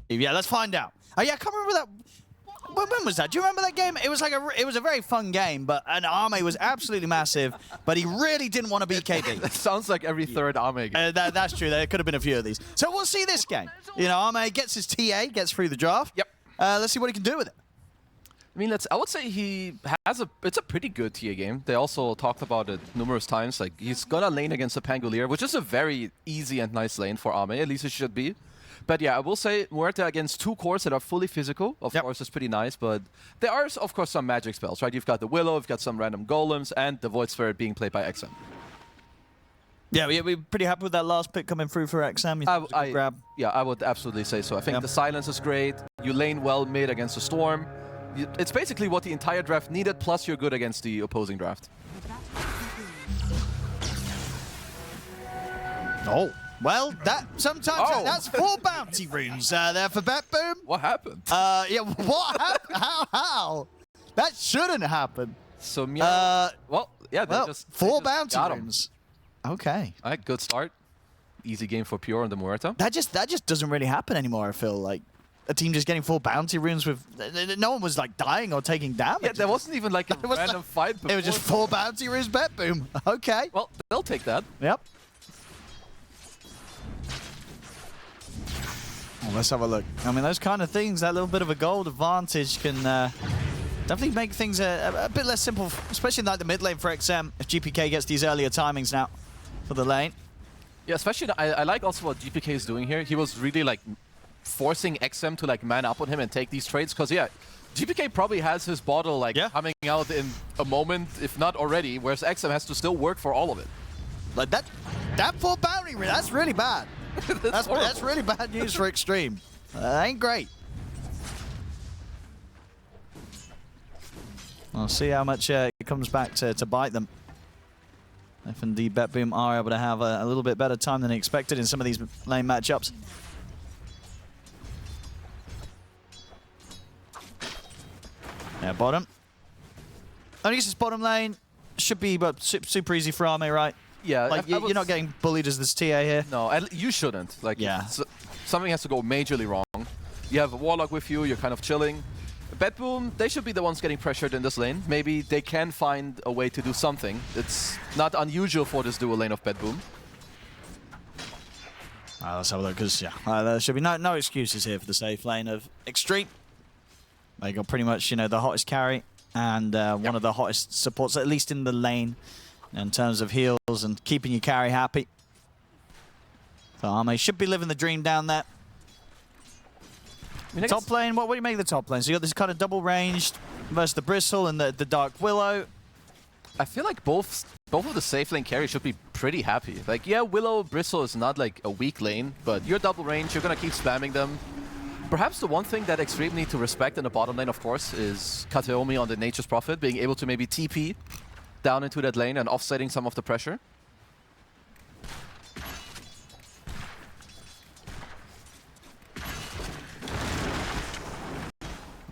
Yeah, let's find out. Oh yeah, I can't remember that. When was that? Do you remember that game? It was like it was a very fun game, but Arme was absolutely massive, but he really didn't want to beat KB. That sounds like every third Arme game. That's true. There could have been a few of these. So we'll see this game. You know, Arme gets his TA, gets through the draft. Yep. Let's see what he can do with it. I mean, I would say it's a pretty good TA game. They also talked about it numerous times. Like, he's gonna lane against a Pangolier, which is a very easy and nice lane for Arme. At least it should be. But yeah, I will say Muerta against two cores that are fully physical, of course, is pretty nice. But there are, of course, some magic spells, right? You've got the Willow, you've got some random golems, and the Void Spirit being played by XM. Yeah, we're pretty happy with that last pick coming through for XM. Grab. Yeah, I would absolutely say so. I think the silence is great. You lane well mid against the Storm. It's basically what the entire draft needed, plus you're good against the opposing draft. Oh. Well, that's 4 bounty runes there for BetBoom. What happened? Yeah, what happened? How? That shouldn't happen. So, they just 4 bounty runes. Okay. All right, good start. Easy game for Pure on the Muerta. That just doesn't really happen anymore, I feel like. A team just getting 4 bounty runes with... No one was, like, dying or taking damage. Yeah, there wasn't even, like, a random fight before. It was just 4 bounty runes BetBoom. Okay. Well, they'll take that. Yep. Well, let's have a look. I mean, those kind of things, that little bit of a gold advantage can definitely make things a bit less simple, especially in like the mid lane for XM, if GPK gets these earlier timings now for the lane. Yeah, especially, I like also what GPK is doing here. He was really, like, forcing XM to, like, man up on him and take these trades, because, yeah, GPK probably has his bottle, like, coming out in a moment, if not already, whereas XM has to still work for all of it. Like, that 4 bounty rune, that's really bad. That's really bad news for Xtreme. Ain't great. We'll see how much it comes back to bite them. If indeed BetBoom are able to have a little bit better time than expected in some of these lane matchups. Yeah, bottom. I guess it's bottom lane. Should be super easy for Arme, right? Yeah, like you're not getting bullied as this TA here. No, you shouldn't. Like, yeah, something has to go majorly wrong. You have a Warlock with you, you're kind of chilling. BetBoom, they should be the ones getting pressured in this lane. Maybe they can find a way to do something. It's not unusual for this dual lane of BetBoom. Let's have a look, because there should be no excuses here for the safe lane of Xtreme. They got pretty much, you know, the hottest carry and one of the hottest supports, at least in the lane, in terms of heals and keeping your carry happy. So Arme should be living the dream down there. I mean, top lane, what do you make of the top lane? So you got this kind of double ranged versus the Bristle and the Dark Willow. I feel like both of the safe lane carries should be pretty happy. Like, yeah, Willow, Bristle is not like a weak lane, but you're double range, you're gonna keep spamming them. Perhaps the one thing that Xtreme need to respect in the bottom lane, of course, is Kateomi on the Nature's Prophet, being able to maybe TP down into that lane and offsetting some of the pressure.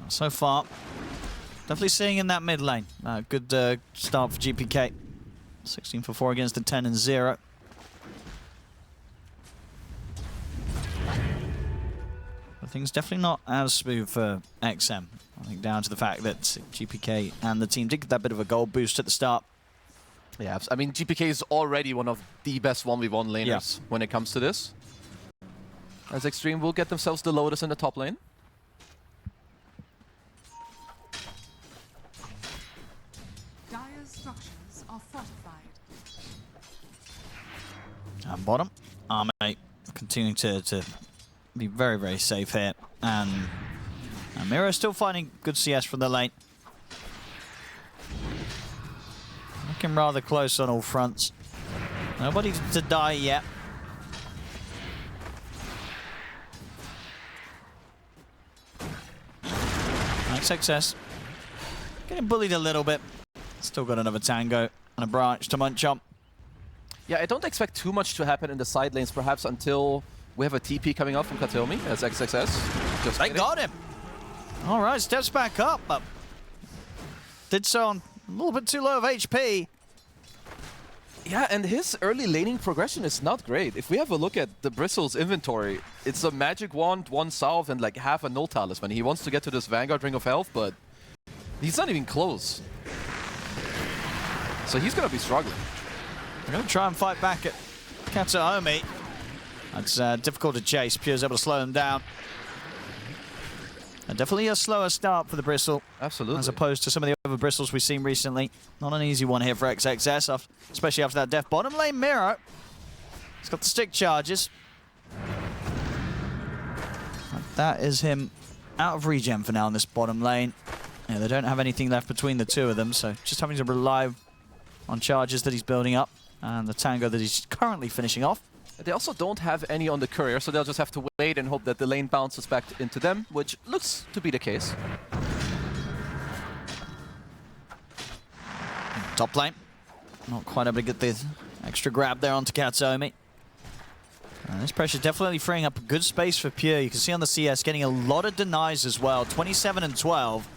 So far, definitely seeing in that mid lane. Good start for GPK. 16 for 4 against the 10 and 0. But things definitely not as smooth for XM. I think down to the fact that GPK and the team did get that bit of a gold boost at the start. Yeah, I mean, GPK is already one of the best 1v1 laners when it comes to this. As Xtreme will get themselves the Lotus in the top lane. Dire's structures are fortified. And bottom, Arme continuing to be very, very safe here. And Mira still finding good CS from the lane. Looking rather close on all fronts. Nobody to die yet. Nice success. Getting bullied a little bit. Still got another tango and a branch to munch on. Yeah, I don't expect too much to happen in the side lanes, perhaps until we have a TP coming out from Kateomi as XXS. Just they got him. All right, steps back up, but did so on a little bit too low of HP. Yeah, and his early laning progression is not great. If we have a look at the Bristle's inventory, it's a Magic Wand, 1 Salve, and like half a Null Talisman. He wants to get to this Vanguard Ring of Health, but he's not even close. So he's going to be struggling. They're going to try and fight back at Kataomi. It's difficult to chase. Pure's able to slow them down. And definitely a slower start for the Bristle. Absolutely. As opposed to some of the other Bristles we've seen recently. Not an easy one here for XXS, especially after that death. Bottom lane Miro. He's got the stick charges. And that is him out of regen for now in this bottom lane. Yeah, they don't have anything left between the two of them, so just having to rely on charges that he's building up and the tango that he's currently finishing off. They also don't have any on the courier, so they'll just have to wait and hope that the lane bounces back into them, which looks to be the case. Top lane. Not quite able to get the extra grab there onto Kataomi. This pressure definitely freeing up a good space for Pure. You can see on the CS getting a lot of denies as well. 27 and 12.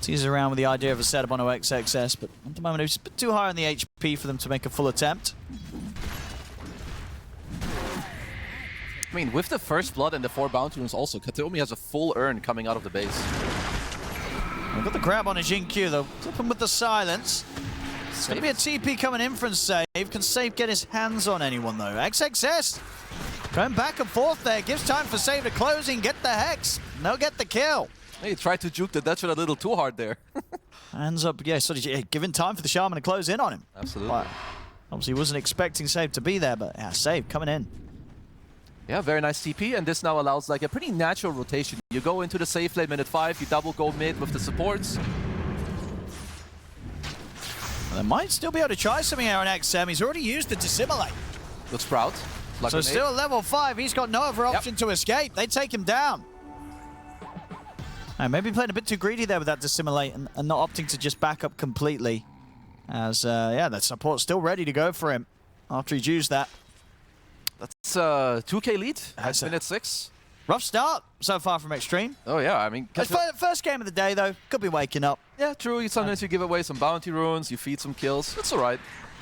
Teases around with the idea of a setup on XXS, but at the moment it's a bit too high on the HP for them to make a full attempt. I mean, with the first blood and the 4 bounty runes also, Kataomi has a full urn coming out of the base. We've got the grab on a Jin Q though. Tip him with the silence. It's going to be a TP coming in from Save. Can Save get his hands on anyone though? XXS going back and forth there. Gives time for Save to close in, get the Hex. No, get the kill. He tried to juke the Dutchman a little too hard there. Hands up, yeah, sort of giving time for the Shaman to close in on him. Absolutely. But obviously wasn't expecting Save to be there, but yeah, Save coming in. Yeah, very nice TP, and this now allows like a pretty natural rotation. You go into the safe lane minute 5, you double go mid with the supports. Well, they might still be able to try something here on XM. He's already used the Dissimilate. Good Sprout. So still level 5, he's got no other option to escape. They take him down. Maybe playing a bit too greedy there with that Dissimilate and not opting to just back up completely. As, yeah, that support's still ready to go for him after he's used that. That's a 2k lead at minute 6. Rough start so far from Xtreme. Oh yeah, I mean... First game of the day though, could be waking up. Yeah, true. Sometimes you give away some bounty runes, you feed some kills. It's alright.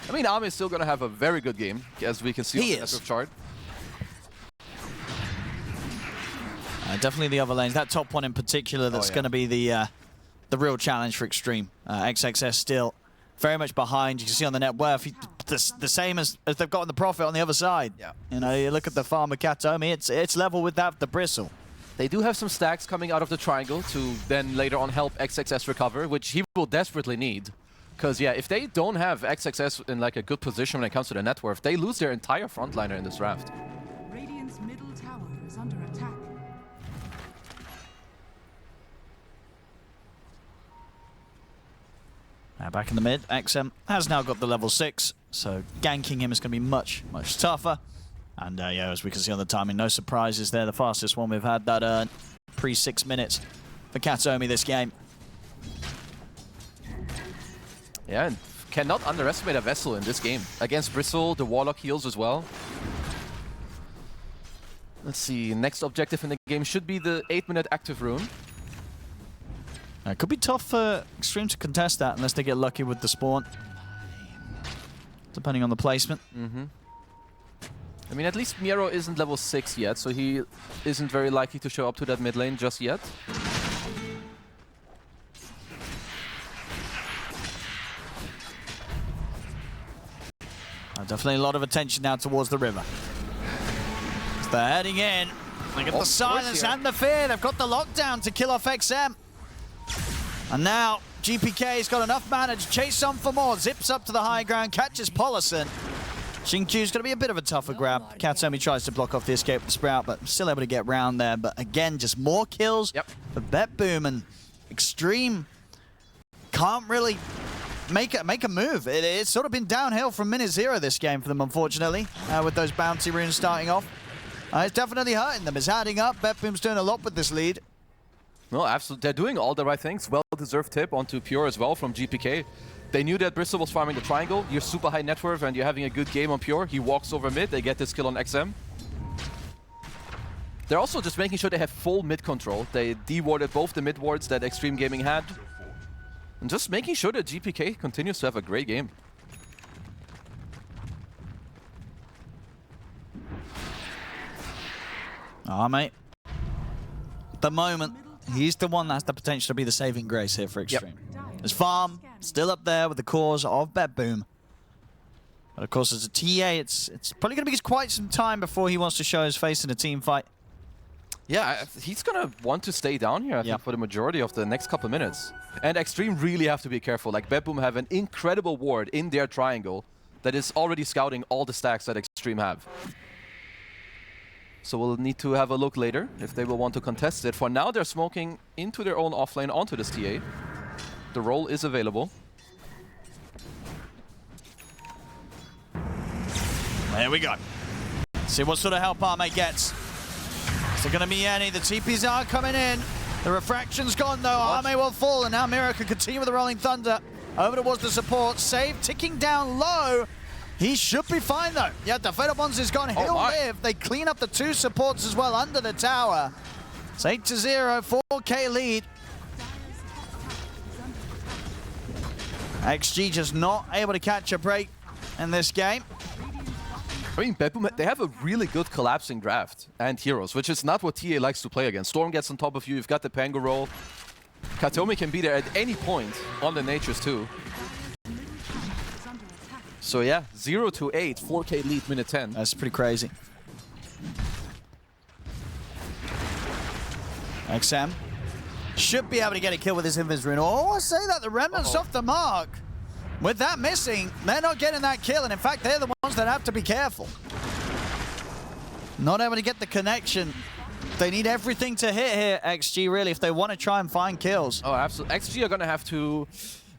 I mean, Ame is still going to have a very good game, as we can see on the network chart. Definitely the other lanes. That top one in particular, that's going to be the real challenge for Xtreme. XXS still very much behind. You can see on the net worth, the same as they've got in the Prophet on the other side. Yeah. You know, you look at the farmer Kataomi, it's level with that, the Bristle. They do have some stacks coming out of the triangle to then later on help XXS recover, which he will desperately need. Because, yeah, if they don't have XXS in like a good position when it comes to the net worth, they lose their entire frontliner in this draft. Radiant's middle tower is under attack. Back in the mid, XM has now got the level 6, so ganking him is going to be much, much tougher. And yeah, as we can see on the timing, no surprises there. The fastest one we've had that pre-6 minutes for Kataomi this game. Yeah, and cannot underestimate a Vessel in this game. Against Bristle, the Warlock heals as well. Let's see, next objective in the game should be the 8-minute active rune. It could be tough for Xtreme to contest that unless they get lucky with the spawn. Depending on the placement. I mean, at least Miro isn't level 6 yet, so he isn't very likely to show up to that mid lane just yet. Definitely a lot of attention now towards the river. As they're heading in. They get the silence and the fear. They've got the lockdown to kill off XM. And now GPK's got enough mana to chase on for more. Zips up to the high ground, catches Polison. Xinqiu's going to be a bit of a tougher grab. Kataomi tries to block off the escape with the Sprout, but still able to get round there. But again, just more kills for BetBoom, and Xtreme can't really make a move. It's sort of been downhill from minute 0 this game for them, unfortunately, with those bounty runes starting off. It's definitely hurting them. It's adding up. BetBoom's doing a lot with this lead. No, absolutely. They're doing all the right things. Well-deserved tip onto Pure as well from GPK. They knew that Bristle was farming the triangle. You're super high net worth and you're having a good game on Pure. He walks over mid. They get this kill on XM. They're also just making sure they have full mid control. They dewarded both the mid wards that Xtreme Gaming had. And just making sure that GPK continues to have a great game. Mate. At the moment, he's the one that has the potential to be the saving grace here for Xtreme. There's Farm still up there with the cause of BetBoom. But of course, as a TA, it's probably going to be quite some time before he wants to show his face in a team fight. Yeah, he's going to want to stay down here, I think, for the majority of the next couple minutes. And Xtreme really have to be careful. Like, BetBoom have an incredible ward in their triangle that is already scouting all the stacks that Xtreme have. So we'll need to have a look later if they will want to contest it. For now, they're smoking into their own offlane onto this TA. The roll is available. There we go. See what sort of help Arme gets. Is there going to be any? The TPs are coming in. The refraction's gone though. Arme will fall, and now Miro can continue with the Rolling Thunder. Over towards the support. Save ticking down low. He should be fine though. Yeah, the Fedobons is gone. He'll live. They clean up the two supports as well under the tower. It's 8-0, 4K lead. XG just not able to catch a break in this game. I mean, BetBoom, they have a really good collapsing draft and heroes, which is not what TA likes to play against. Storm gets on top of you, you've got the Pango roll. Katomi can be there at any point on the Natures too. So yeah, 0-8, 4K lead, minute 10. That's pretty crazy. XM should be able to get a kill with his Invis Rune. Oh, I say that, the Remnant's off the mark. With that missing, they're not getting that kill, and in fact, they're the ones that have to be careful. Not able to get the connection. They need everything to hit here, XG, really, if they want to try and find kills. Oh, absolutely. XG are going to have to...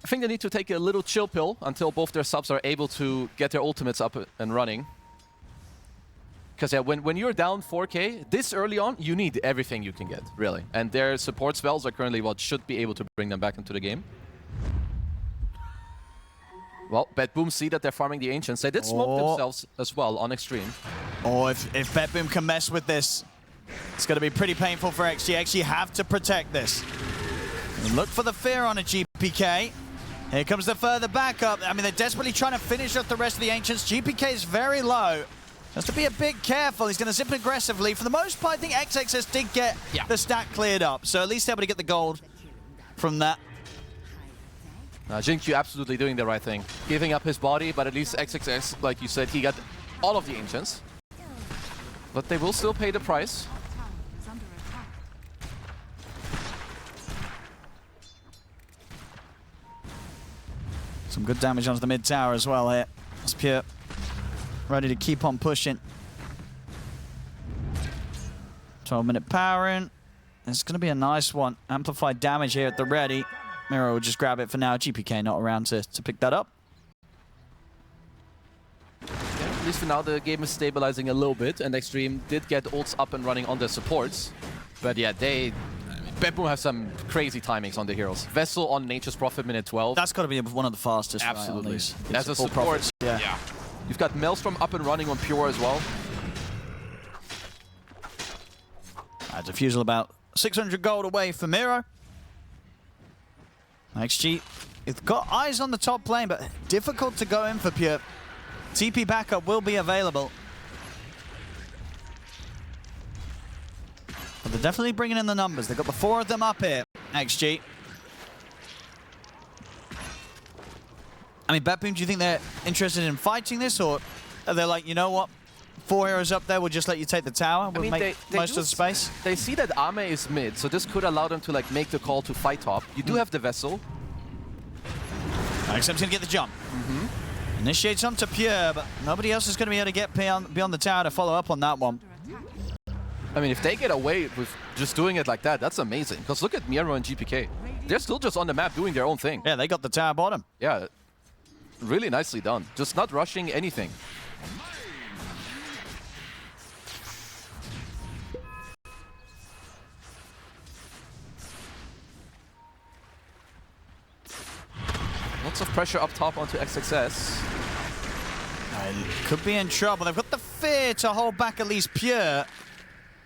I think they need to take a little chill pill until both their subs are able to get their ultimates up and running. Because yeah, when you're down 4K, this early on, you need everything you can get, really. And their support spells are currently what should be able to bring them back into the game. Well, BetBoom see that they're farming the Ancients. They did smoke themselves as well on Xtreme. Oh, if BetBoom can mess with this, it's going to be pretty painful for XG. XG have to protect this. And look for the fear on a GPK. Here comes the further backup. I mean, they're desperately trying to finish off the rest of the Ancients. GPK is very low. Has to be a bit careful. He's going to zip aggressively. For the most part, I think XXS did get the stack cleared up. So at least able to get the gold from that. Jinx, absolutely doing the right thing. Giving up his body, but at least XXS, like you said, he got all of the Ancients. But they will still pay the price. Some good damage onto the mid tower as well here. It's Pure ready to keep on pushing. 12-minute powering. It's going to be a nice one. Amplified damage here at the ready. Miro will just grab it for now. GPK not around to pick that up. Yeah, at least for now the game is stabilizing a little bit, and Xtreme did get ults up and running on their supports. But yeah, BetBoom have some crazy timings on the heroes. Vessel on Nature's Prophet, minute 12. That's got to be one of the fastest. Absolutely. Right, as a support, yeah. You've got Maelstrom up and running on Pure as well. Defusal about 600 gold away for Miro. XG, it's got eyes on the top lane, but difficult to go in for Pure. TP backup will be available. But they're definitely bringing in the numbers. They've got the 4 of them up here, XG. I mean, BetBoom, do you think they're interested in fighting this, or are they like, you know what, 4 heroes up there, we'll just let you take the tower, we'll make most of the space? They see that Ame is mid, so this could allow them to like make the call to fight top. You do have the Vessel. XM's gonna get the jump. Initiates onto Pure, but nobody else is gonna be able to get beyond the tower to follow up on that one. I mean, if they get away with just doing it like that, that's amazing. Because look at Miro and GPK. They're still just on the map doing their own thing. Yeah, they got the tower bottom. Yeah, really nicely done. Just not rushing anything. Lots of pressure up top onto XXS. Could be in trouble. They've got the fear to hold back at least Pure.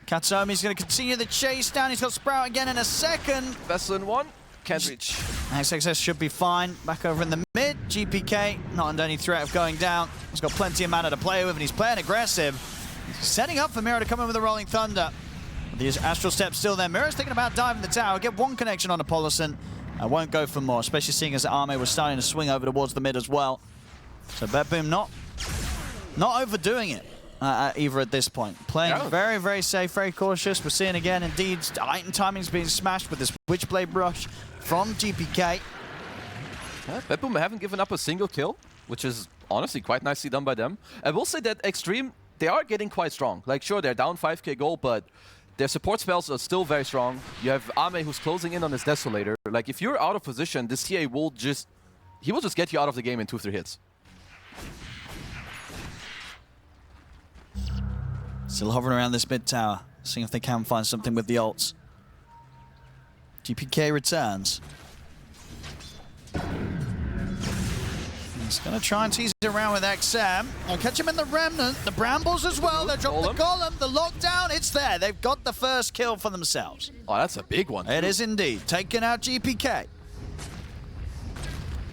Katsumi's going to continue the chase down. He's got Sprout again in a second. Vessel in 1. can't reach. XXS should be fine. Back over in the mid. GPK not under any threat of going down. He's got plenty of mana to play with, and he's playing aggressive. Setting up for Mira to come in with a Rolling Thunder. The Astral Step's still there. Mira's thinking about diving the tower. Get one connection on Apolison. I won't go for more, especially seeing as Arme was starting to swing over towards the mid as well. So BetBoom not overdoing it either at this point. Playing very, very safe, very cautious. We're seeing again, indeed, item timing's being smashed with this Witchblade Rush from GPK. Yeah, BetBoom haven't given up a single kill, which is honestly quite nicely done by them. I will say that Xtreme, they are getting quite strong. Like, sure, they're down 5k gold, but their support spells are still very strong. You have Ame who's closing in on his Desolator. Like, if you're out of position, this TA will just... he will just get you out of the game in 2-3 hits. Still hovering around this mid tower, seeing if they can find something with the ults. GPK returns. He's going to try and tease it around with XM. I'll catch him in the Remnant. The Brambles as well. They drop the Golem. The lockdown, it's there. They've got the first kill for themselves. Oh, that's a big one. It is indeed. Taking out GPK.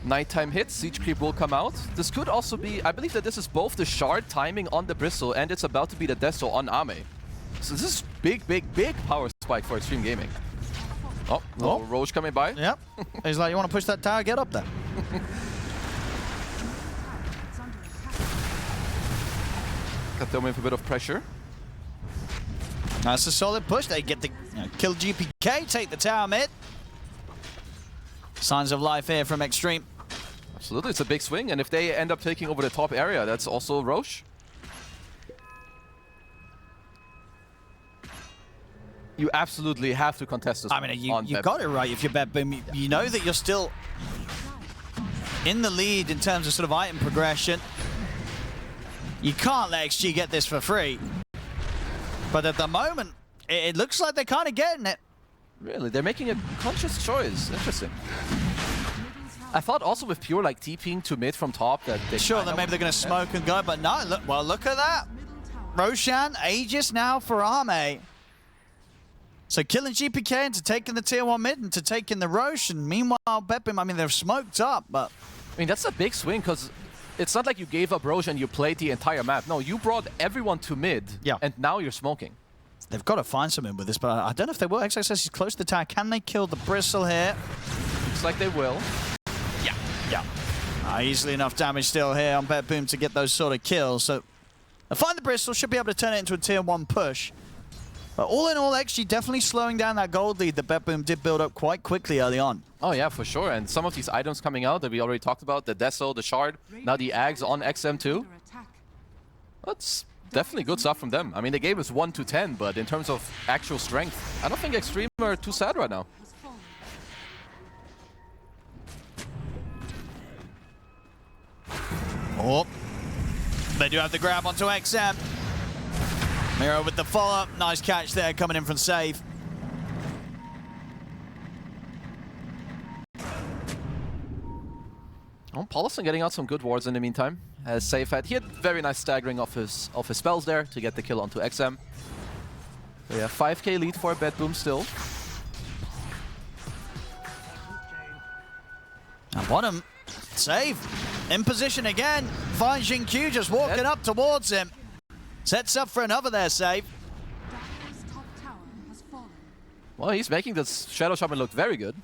Nighttime hits, Siege Creep will come out. This could also be, I believe that this is both the shard timing on the Bristle and it's about to be the Deso on Ame. So this is big, big, big power spike for Xtreme Gaming. Oh, Roche coming by. Yep. He's like, you want to push that tower? Get up there. Got them in for a bit of pressure. That's a solid push. They get the kill GPK, take the tower mid. Signs of life here from Xtreme. Absolutely, it's a big swing, and if they end up taking over the top area, that's also Roche. You absolutely have to contest this. I mean, you got it right if you're BetBoom. You know that you're still in the lead in terms of sort of item progression. You can't let XG get this for free. But at the moment, it looks like they're kind of getting it. Really? They're making a conscious choice. Interesting. I thought also with Pure like TPing to mid from top that they sure that maybe they're going to smoke and go, but no, look, well, look at that. Roshan, Aegis now for Arme. So killing GPK into taking the tier 1 mid and to taking the Roche, and meanwhile BetBoom, I mean, they're smoked up, but... I mean, that's a big swing, because it's not like you gave up Roche and you played the entire map. No, you brought everyone to mid, and now you're smoking. They've got to find something with this, but I don't know if they will. XXS is close to the tower. Can they kill the Bristle here? Looks like they will. Easily enough damage still here on BetBoom to get those sort of kills. So they'll find the Bristle, should be able to turn it into a tier 1 push. But all in all, XG definitely slowing down that gold lead that BetBoom did build up quite quickly early on. Oh yeah, for sure. And some of these items coming out that we already talked about, the Deso, the Shard, now the Ags on XM too. That's definitely good stuff from them. I mean, they gave us 1 to 10, but in terms of actual strength, I don't think Xtreme are too sad right now. Oh, they do have the grab onto XM. Mira with the follow-up. Nice catch there coming in from Save. Oh, Paulson getting out some good wards in the meantime. As Save had, he had very nice staggering of his spells there to get the kill onto XM. So yeah, 5k lead for BetBoom still. And bottom, Save in position again. Finds Xingqiu just walking up towards him. Sets up for another there, Save. Well, he's making this Shadow Shaman look very good.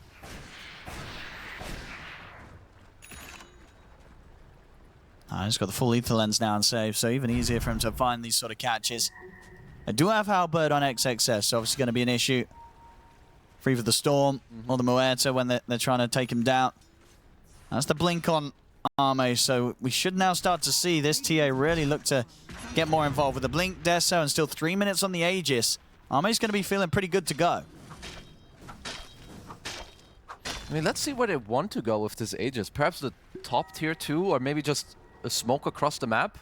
He's got the full Ether Lens now and Save, so even easier for him to find these sort of catches. I do have Halberd on XXS, so obviously going to be an issue for either the Storm or the Muerta when they're trying to take him down. That's the blink on Arme, so we should now start to see this TA really look to get more involved with the blink, Deso, and still 3 minutes on the Aegis. Arme's going to be feeling pretty good to go. I mean, let's see where they want to go with this Aegis. Perhaps the top tier 2, or maybe just a smoke across the map.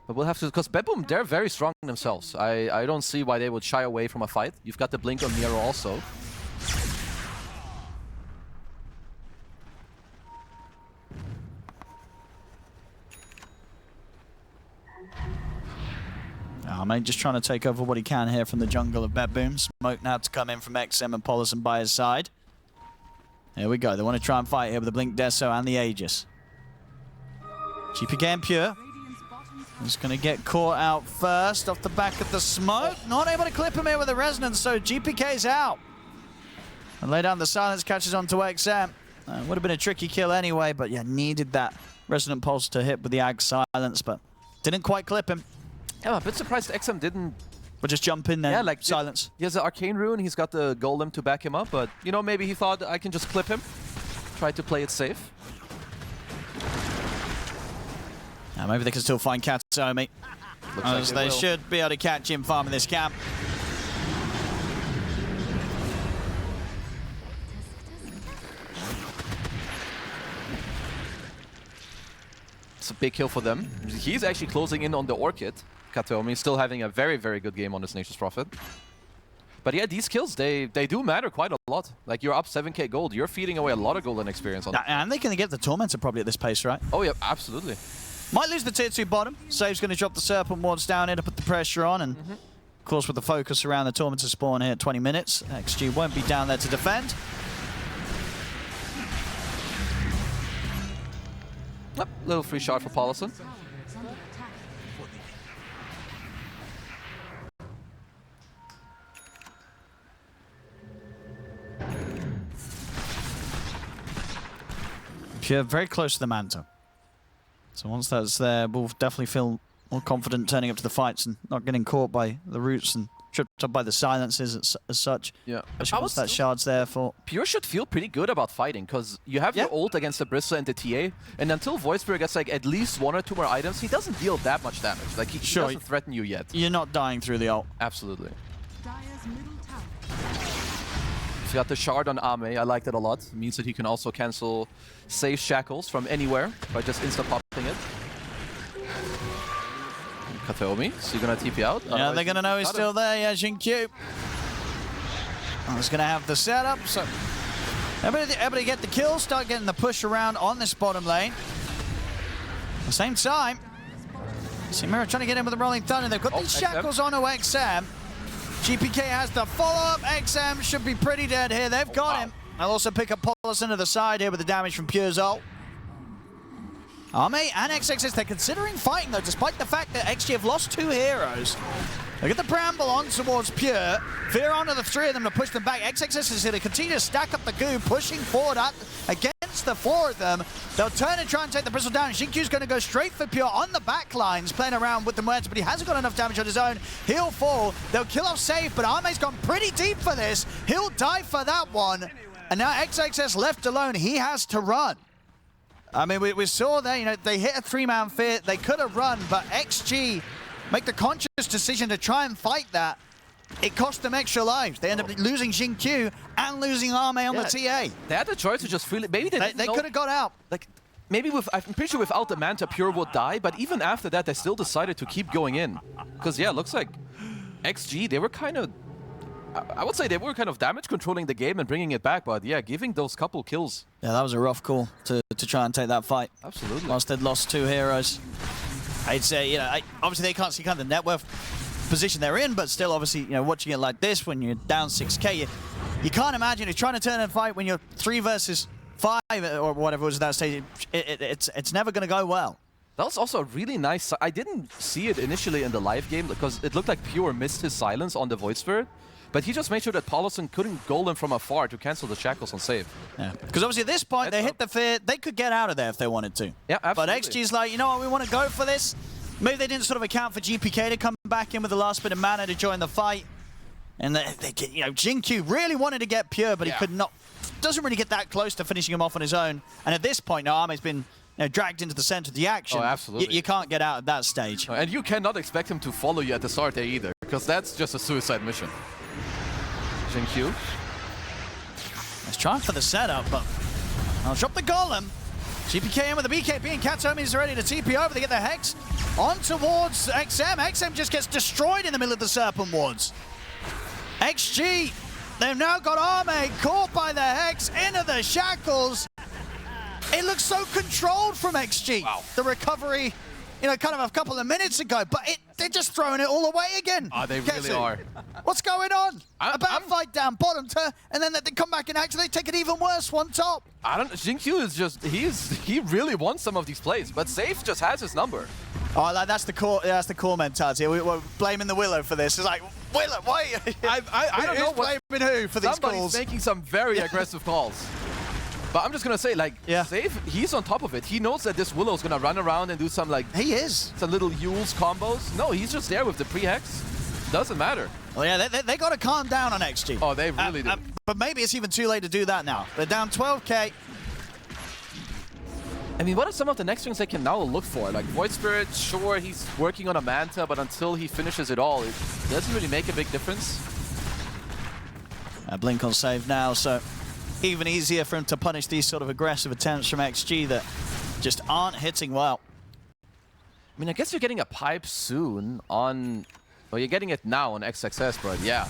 But we'll have to, because BetBoom, they're very strong themselves. I don't see why they would shy away from a fight. You've got the blink on Nero also. Arme just trying to take over what he can here from the jungle of BetBoom. Smoke now to come in from XM and Paulson by his side. Here we go. They want to try and fight here with the Blink Deso and the Aegis. GPK and Pure. Just going to get caught out first off the back of the smoke. Not able to clip him here with the Resonance, so GPK's out. And lay down the Silence, catches onto XM. Would have been a tricky kill anyway, but yeah, needed that Resonant Pulse to hit with the Ag Silence, but didn't quite clip him. Yeah, I'm a bit surprised XM didn't... But just jump in there, yeah, like Silence. He has the Arcane Rune, he's got the Golem to back him up, but, you know, maybe he thought I can just clip him. Try to play it safe. Maybe they can still find Katsomi. As they should be able to catch him farming this camp. It's a big kill for them. He's actually closing in on the Orchid. Katomi still having a very, very good game on this Nature's Prophet. But yeah, these kills, they do matter quite a lot. Like, you're up 7k gold, you're feeding away a lot of golden experience on And they can get the Tormentor probably at this pace, right? Oh yeah, absolutely. Might lose the tier 2 bottom. Save's going to drop the Serpent Wards down here to put the pressure on. And of course, with the focus around the Tormentor spawn here at 20 minutes, XG won't be down there to defend. Yep, little free shot for Paulison. Pure very close to the Manta. So once that's there, we'll definitely feel more confident turning up to the fights and not getting caught by the roots and tripped up by the silences as such. Yeah. Once that shard's there for... Pure should feel pretty good about fighting, because you have your ult against the Bristol and the TA, and until Void Spirit gets like at least 1 or 2 more items, he doesn't deal that much damage. Like, he doesn't threaten you yet. You're not dying through the ult. Absolutely. Dire's middle tower. He's got the shard on Ame, I like that a lot. It means that he can also cancel safe shackles from anywhere by just insta-popping it. Kataomi, is he gonna TP out? Yeah, they're gonna know he's still there. Yeah, Xingqiu. He's gonna have the setup, so able to get the kill, start getting the push around on this bottom lane. At the same time, Simira trying to get in with the Rolling Thunder. They've got these shackles on to XM. GPK has the follow-up. XM should be pretty dead here. They've got him. They'll also pick up Paulison to the side here with the damage from Pure's ult. Ame and XXS, they're considering fighting though, despite the fact that XG have lost 2 heroes. Look at the Bramble on towards Pure. Fear onto the 3 of them to push them back. XXS is going to continue to stack up the goo, pushing forward up against the 4 of them. They'll turn and try and take the Bristle down. Xingqiu's going to go straight for Pure on the back lines, playing around with the Muertes, but he hasn't got enough damage on his own. He'll fall. They'll kill off Save, but Ame's gone pretty deep for this. He'll die for that one. And now XXS left alone. He has to run. I mean, we saw there, you know, they hit a 3-man fear. They could have run, but XG make the conscious decision to try and fight that. It cost them extra lives. They end up losing Xingqiu and losing Ame on the TA. They had the choice to just freely... Maybe they could have got out. Like, maybe I'm pretty sure without the Manta, Pure would die, but even after that, they still decided to keep going in. Because, yeah, it looks like XG, they were kind of... I would say they were kind of damage controlling the game and bringing it back, but yeah, giving those couple kills. Yeah, that was a rough call to try and take that fight. Absolutely. Whilst they'd lost 2 heroes. I'd say, you know, obviously they can't see kind of the net worth position they're in, but still, obviously, you know, watching it like this when you're down 6k, you can't imagine you're trying to turn and fight when you're 3 versus 5 or whatever it was at that stage. It's never going to go well. That was also a really nice... I didn't see it initially in the live game because it looked like Pure missed his silence on the Void Spirit. But he just made sure that Paulison couldn't golem from afar to cancel the shackles on save. Yeah. Because obviously at this point, they hit the fear. They could get out of there if they wanted to. Yeah, absolutely. But XG's like, you know what, we want to go for this. Maybe they didn't sort of account for GPK to come back in with the last bit of mana to join the fight. And you know, Xingqiu really wanted to get Pure, but he could not. Doesn't really get that close to finishing him off on his own. And at this point, now Ame's been dragged into the center of the action. Oh, absolutely. You can't get out at that stage. And you cannot expect him to follow you at the start there either, because that's just a suicide mission. Xingqiu. Let's try for the setup, but I'll drop the Golem. GPK in with the BKB and Katomi is ready to TP over. They get the Hex on towards XM. XM just gets destroyed in the middle of the Serpent Wards. XG, they've now got Ame caught by the Hex into the shackles. It looks so controlled from XG. Wow. The recovery kind of a couple of minutes ago, but they're just throwing it all away again. Oh, they really Ketsu. are. What's going on? A bad I'm- fight down bottom turn, and then they come back and actually take it even worse one top. I don't. Xingqiu is just he really wants some of these plays, but Safe just has his number. Oh, that's the core mentality. We're blaming the Willow for this. It's like, Willow, why? I don't know Who's blaming who for these Somebody's calls? making some very aggressive calls. But I'm just gonna say, like, Yeah. Safe, he's on top of it. He knows that this Willow's gonna run around and do some like He is. some little Yules combos. No, he's just there with the pre-hex. Doesn't matter. Well, yeah, they got to calm down on XG. Oh, they really do. But maybe it's even too late to do that now. They're down 12K. I mean, what are some of the next things they can now look for? Like Void Spirit, sure, he's working on a Manta, but until he finishes it all, it doesn't really make a big difference. Blink on save now, so even easier for him to punish these sort of aggressive attempts from XG that just aren't hitting well. I mean, I guess you're getting a pipe soon on... Well, you're getting it now on XXS, but yeah.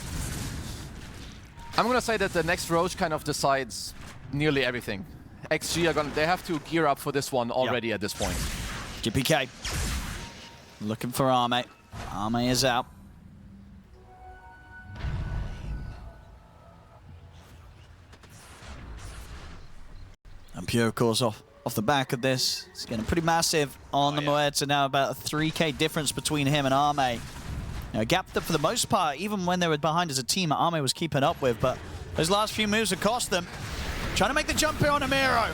I'm gonna say that the next Roach kind of decides nearly everything. XG are they have to gear up for this one already at this point. GPK looking for Arme. Arme is out. And Pure, of course, off the back of this. It's getting pretty massive on the Moed, now about a 3K difference between him and Arme. A gap that, for the most part, even when they were behind as a team, Arme was keeping up with, but those last few moves have cost them. Trying to make the jump here on Amiro.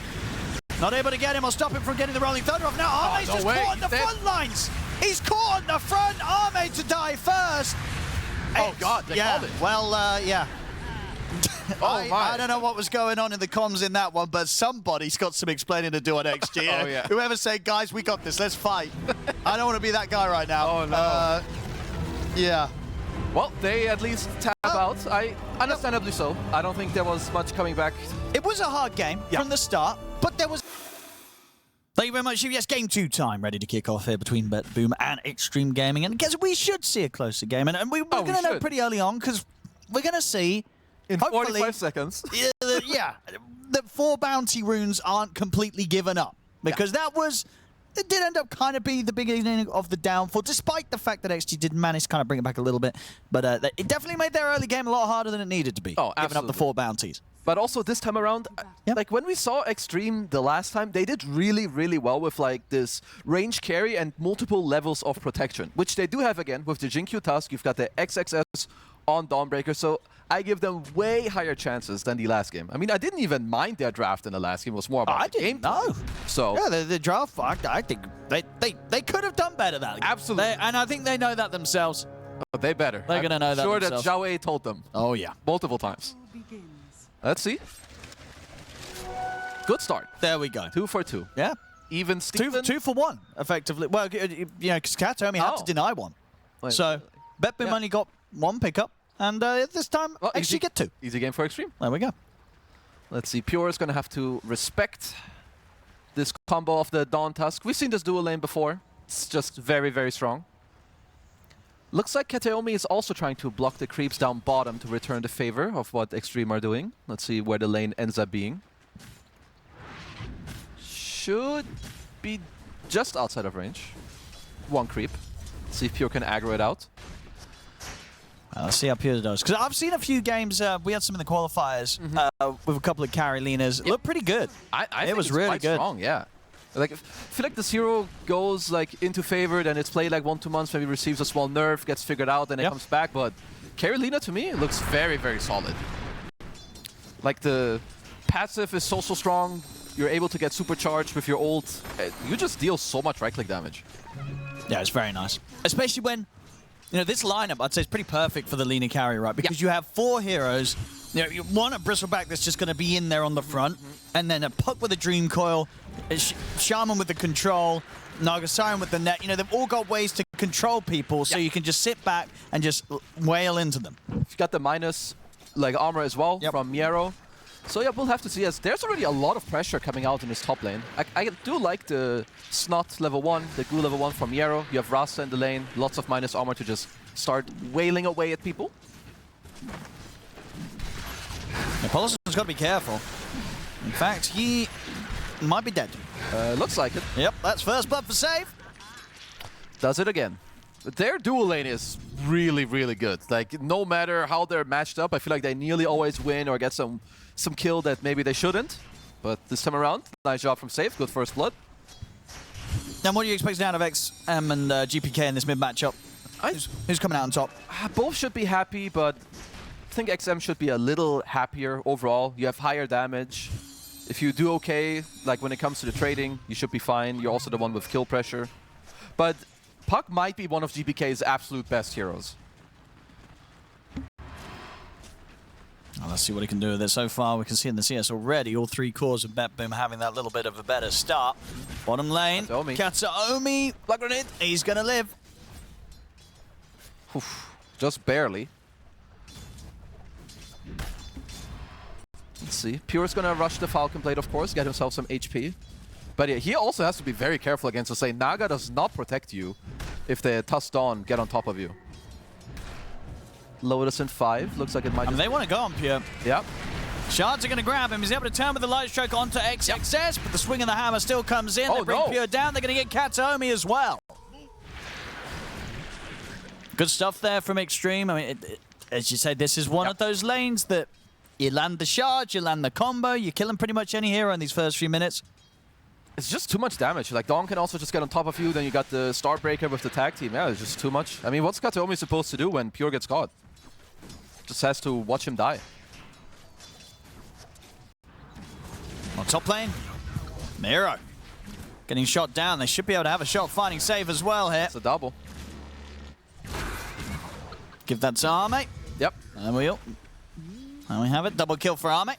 Not able to get him or stop him from getting the Rolling Thunder off. Now Arme's just caught on the front lines. He's caught on the front. Arme to die first. Oh, God, they called it. Well, yeah. Oh, my. I don't know what was going on in the comms in that one, but somebody's got some explaining to do on XG. Oh, yeah. Whoever said, guys, we got this, let's fight. I don't want to be that guy right now. Oh, no. Yeah. Well, they at least tap out. Understandably so. I don't think there was much coming back. It was a hard game from the start, but there was... Thank you very much. Yes, game 2 time ready to kick off here between BetBoom and Xtreme Gaming. And I guess we should see a closer game. And we're going to know pretty early on because we're going to see... In 45 seconds. Yeah, the 4 bounty runes aren't completely given up. Because it did end up kind of be the beginning of the downfall, despite the fact that XG did manage to kind of bring it back a little bit. But it definitely made their early game a lot harder than it needed to be, Oh, giving up the 4 bounties. But also this time around, like when we saw Xtreme the last time, they did really, really well with like this range carry and multiple levels of protection, which they do have again with the Xingqiu Tusk. You've got the XXS on Dawnbreaker, so I give them way higher chances than the last game. I mean, I didn't even mind their draft in the last game. It was more about the game. No. So yeah, the draft, I think they could have done better that game. Absolutely. And I think they know that themselves. but they better. They're going to know that Sure themselves. that Zhao Wei told them Oh, yeah. multiple times. Begins. Let's see. Good start. There we go. 2 for 2. Yeah. Even Steven. Two for one, effectively. Well, you know, because Kato only had to deny one. Wait, So, BetBoom only got 1 pickup, and this time, well, actually get 2. Easy game for Xtreme. There we go. Let's see. Pure is going to have to respect this combo of the Dawn Tusk. We've seen this dual lane before. It's just very, very strong. Looks like Kateomi is also trying to block the creeps down bottom to return the favor of what Xtreme are doing. Let's see where the lane ends up being. Should be just outside of range. 1 creep. See if Pure can aggro it out. Let's see how Pure does. Because I've seen a few games, we had some in the qualifiers with a couple of carry leaners. It looked pretty good. I think it was it's really quite good. strong, yeah. Like, I feel like this hero goes like into favor, then it's played like 1-2 months, maybe receives a small nerf, gets figured out, then it comes back. But Carolina, to me, looks very, very solid. Like, the passive is so strong. You're able to get supercharged with your ult. You just deal so much right-click damage. Yeah, it's very nice. Especially when, you know, this lineup, I'd say, is pretty perfect for the leaner carry, right? Because you have 4 heroes. You know, one at Bristleback that's just going to be in there on the front, and then a Puck with a Dream Coil, a Shaman with the control, Nagasarian with the net. You know, they've all got ways to control people, so you can just sit back and just wail into them. You've got the minus like armor as well from Miero. So yeah, we'll have to see. As there's already a lot of pressure coming out in his top lane. I do like the Snot level 1, the Goo level 1 from Miero. You have Rasa in the lane, lots of minus armor to just start wailing away at people. Yeah, Polyson's got to be careful. In fact, he might be dead. Looks like it. Yep, that's first blood for save. Does it again. Their dual lane is really, really good. Like, no matter how they're matched up, I feel like they nearly always win or get some kill that maybe they shouldn't. But this time around, nice job from Safe. Good first blood. Then what do you expect out of XM and GPK in this mid matchup? Who's coming out on top? Both should be happy, but I think XM should be a little happier overall. You have higher damage. If you do okay, like when it comes to the trading, you should be fine. You're also the one with kill pressure. But Puck might be one of GPK's absolute best heroes. Well, let's see what he can do with it. So far, we can see in the CS already, all three cores of BetBoom having that little bit of a better start. Bottom lane, Katsuomi, Blood Grenade, he's going to live. Oof, just barely. Let's see. Pure's going to rush the Falcon Blade, of course, get himself some HP. But yeah, he also has to be very careful against us. Say, Naga does not protect you if the Tusk Dawn get on top of you. Lotus in 5. Looks like it might. They want to go on Pure. Yep. Shards are going to grab him. He's able to turn with the light stroke onto XXS, but the swing of the hammer still comes in. They bring Pure down. They're going to get Katsuomi as well. Good stuff there from Xtreme. I mean, as you say, this is one of those lanes that you land the charge, you land the combo, you're killing pretty much any hero in these first few minutes. It's just too much damage. Like, Dawn can also just get on top of you, then you got the Starbreaker with the tag team. Yeah, it's just too much. I mean, what's Katsuomi supposed to do when Pure gets caught? Just has to watch him die. On top lane, Miro getting shot down. They should be able to have a shot finding Save as well here. It's a double. Give that to Arme. Yep. And we have it. Double kill for Arme.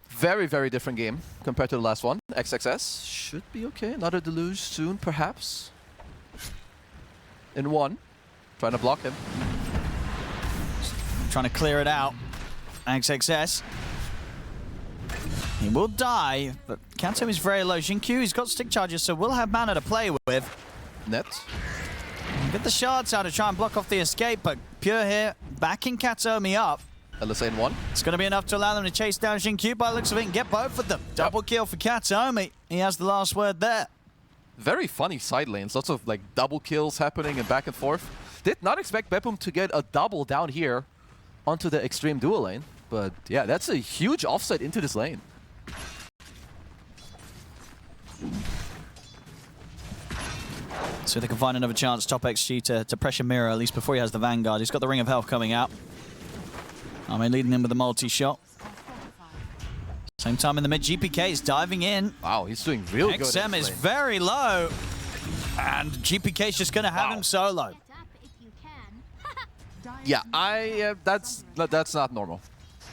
Very, very different game compared to the last one. XXS should be okay. Another deluge soon, perhaps. In 1. Trying to block him. Trying to clear it out. XXS. He will die, but Kanto is very low. Xinkyu, he's got stick charges, so we'll have mana to play with. Net. Get the shards out to try and block off the escape, but Pure here, backing Katsuomi up. LSA in 1. It's going to be enough to allow them to chase down Xinkyu by the looks of it and get both of them. Double kill for Katsuomi. He has the last word there. Very funny side lanes. Lots of like double kills happening and back and forth. Did not expect BetBoom to get a double down here onto the Xtreme dual lane. But yeah, that's a huge offset into this lane. So they can find another chance, top XG, to pressure Miro, at least before he has the Vanguard. He's got the Ring of Health coming out. I mean, leading him with a multi-shot. Same time in the mid, GPK is diving in. Wow, he's doing real good. XM is very low. And GPK is just going to have him solo. Yeah, that's not normal.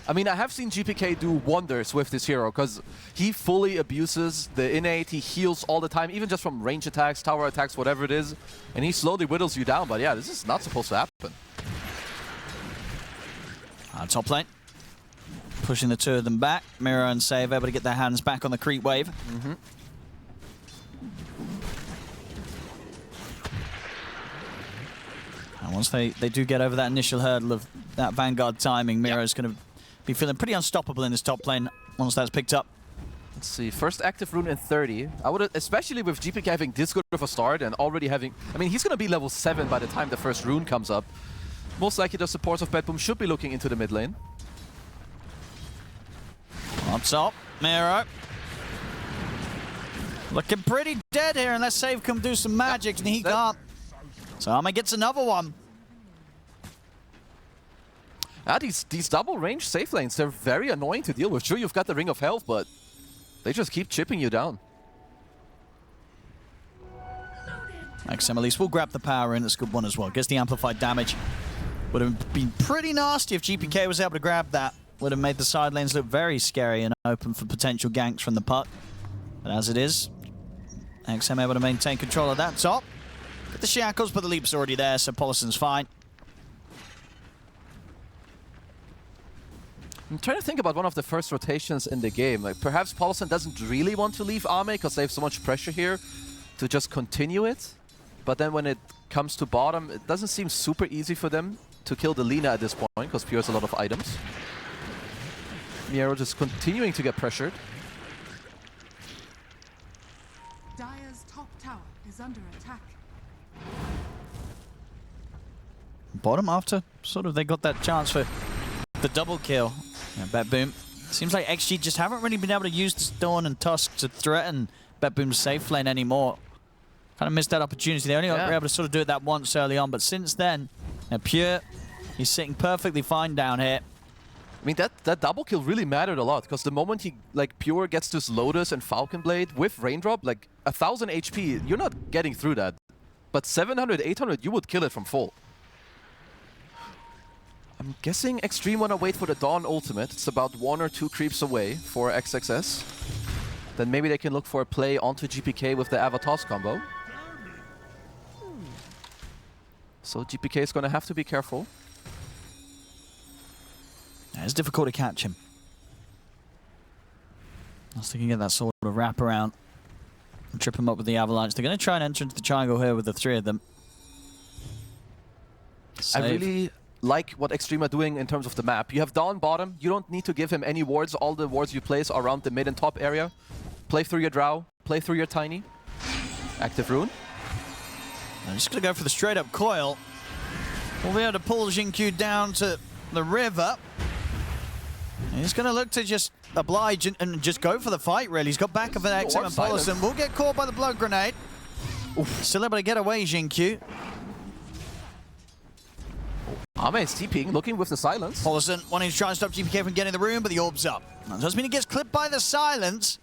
I mean, I have seen GPK do wonders with this hero because he fully abuses the innate. He heals all the time, even just from range attacks, tower attacks, whatever it is. And he slowly whittles you down. But yeah, this is not supposed to happen. Top lane. Pushing the two of them back. Miro and Save able to get their hands back on the creep wave. And once they do get over that initial hurdle of that Vanguard timing, Miro's going to be feeling pretty unstoppable in this top lane once that's picked up. Let's see, first active rune in 30. I would, especially with GPK having this good of a start and already having, I mean, he's going to be level 7 by the time the first rune comes up. Most likely the supports of BetBoom should be looking into the mid lane. On top, Miro. Looking pretty dead here unless Save can do some magic, and he can't. So Arme gets another one. These double range safe lanes, they're very annoying to deal with. Sure, you've got the Ring of Health, but they just keep chipping you down. XM at least will grab the power in. That's a good one as well. Gets the amplified damage. Would have been pretty nasty if GPK was able to grab that. Would have made the side lanes look very scary and open for potential ganks from the puck. But as it is, XM able to maintain control of that top. Get the shackles, but the leap's already there, so Polison's fine. I'm trying to think about one of the first rotations in the game. Like, perhaps Polison doesn't really want to leave Arme because they have so much pressure here to just continue it. But then when it comes to bottom, it doesn't seem super easy for them to kill the Lina at this point because Pure has a lot of items. Miro just continuing to get pressured. Dire's top tower is under attack. bottom after sort of they got that chance for the double kill. Yeah, BetBoom. Seems like XG just haven't really been able to use the Dawn and Tusk to threaten BetBoom's safe lane anymore. Kind of missed that opportunity. They only were able to sort of do it that once early on, but since then, Pure, he's sitting perfectly fine down here. I mean, that double kill really mattered a lot, because the moment he, like, Pure gets this Lotus and Falcon Blade with Raindrop, like, 1000 HP, you're not getting through that. But 700, 800, you would kill it from full. I'm guessing Xtreme want to wait for the Dawn ultimate. It's about 1 or 2 creeps away for XXS. Then maybe they can look for a play onto GPK with the AVULUS combo. So GPK is going to have to be careful. Yeah, it's difficult to catch him. I was thinking of that sort of wrap around and trip him up with the Avalanche. They're going to try and enter into the triangle here with the 3 of them. Save. I really like what Xtreme are doing in terms of the map. You have Dawn bottom. You don't need to give him any wards. All the wards you place are around the mid and top area. Play through your Drow. Play through your Tiny. Active Rune. I'm just going to go for the straight up coil. We'll be able to pull Xingqiu down to the river. And he's going to look to just oblige and just go for the fight, really. He's got back of an XM and Polison. Will get caught by the blood grenade. Oof. Still able to get away, Xingqiu. Ame is TPing, looking with the silence. Polison wanting to try and stop GPK from getting the room, but the orb's up. That doesn't mean he gets clipped by the silence.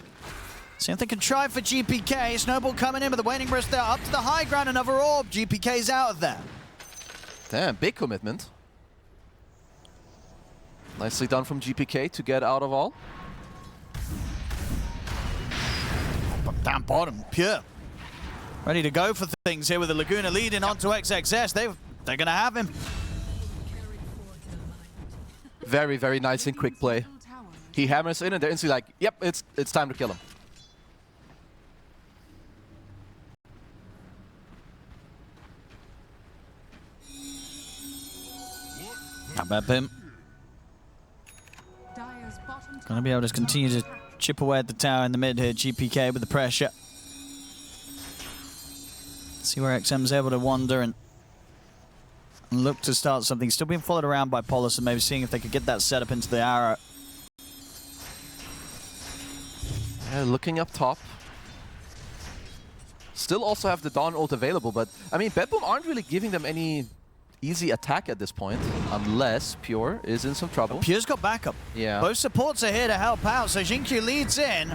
See if they can try for GPK. Snowball coming in with the waning burst there. Up to the high ground, another orb. GPK's out of there. Damn, big commitment. Nicely done from GPK to get out of all. Down bottom, Pure. Ready to go for things here with the Laguna leading onto XXS. They're going to have him. Very, very nice and quick play. He hammers in and they're instantly like, yep, it's time to kill him. How about him? Going to be able to continue to chip away at the tower in the mid here. GPK with the pressure. See where XM's able to wander and look to start something. Still being followed around by Polus and maybe seeing if they could get that setup into the arrow. Yeah, looking up top. Still also have the Dawn ult available, but I mean, BetBoom aren't really giving them any easy attack at this point, unless Pure is in some trouble. Pure's got backup. Yeah. Both supports are here to help out, so Xingqiu leads in.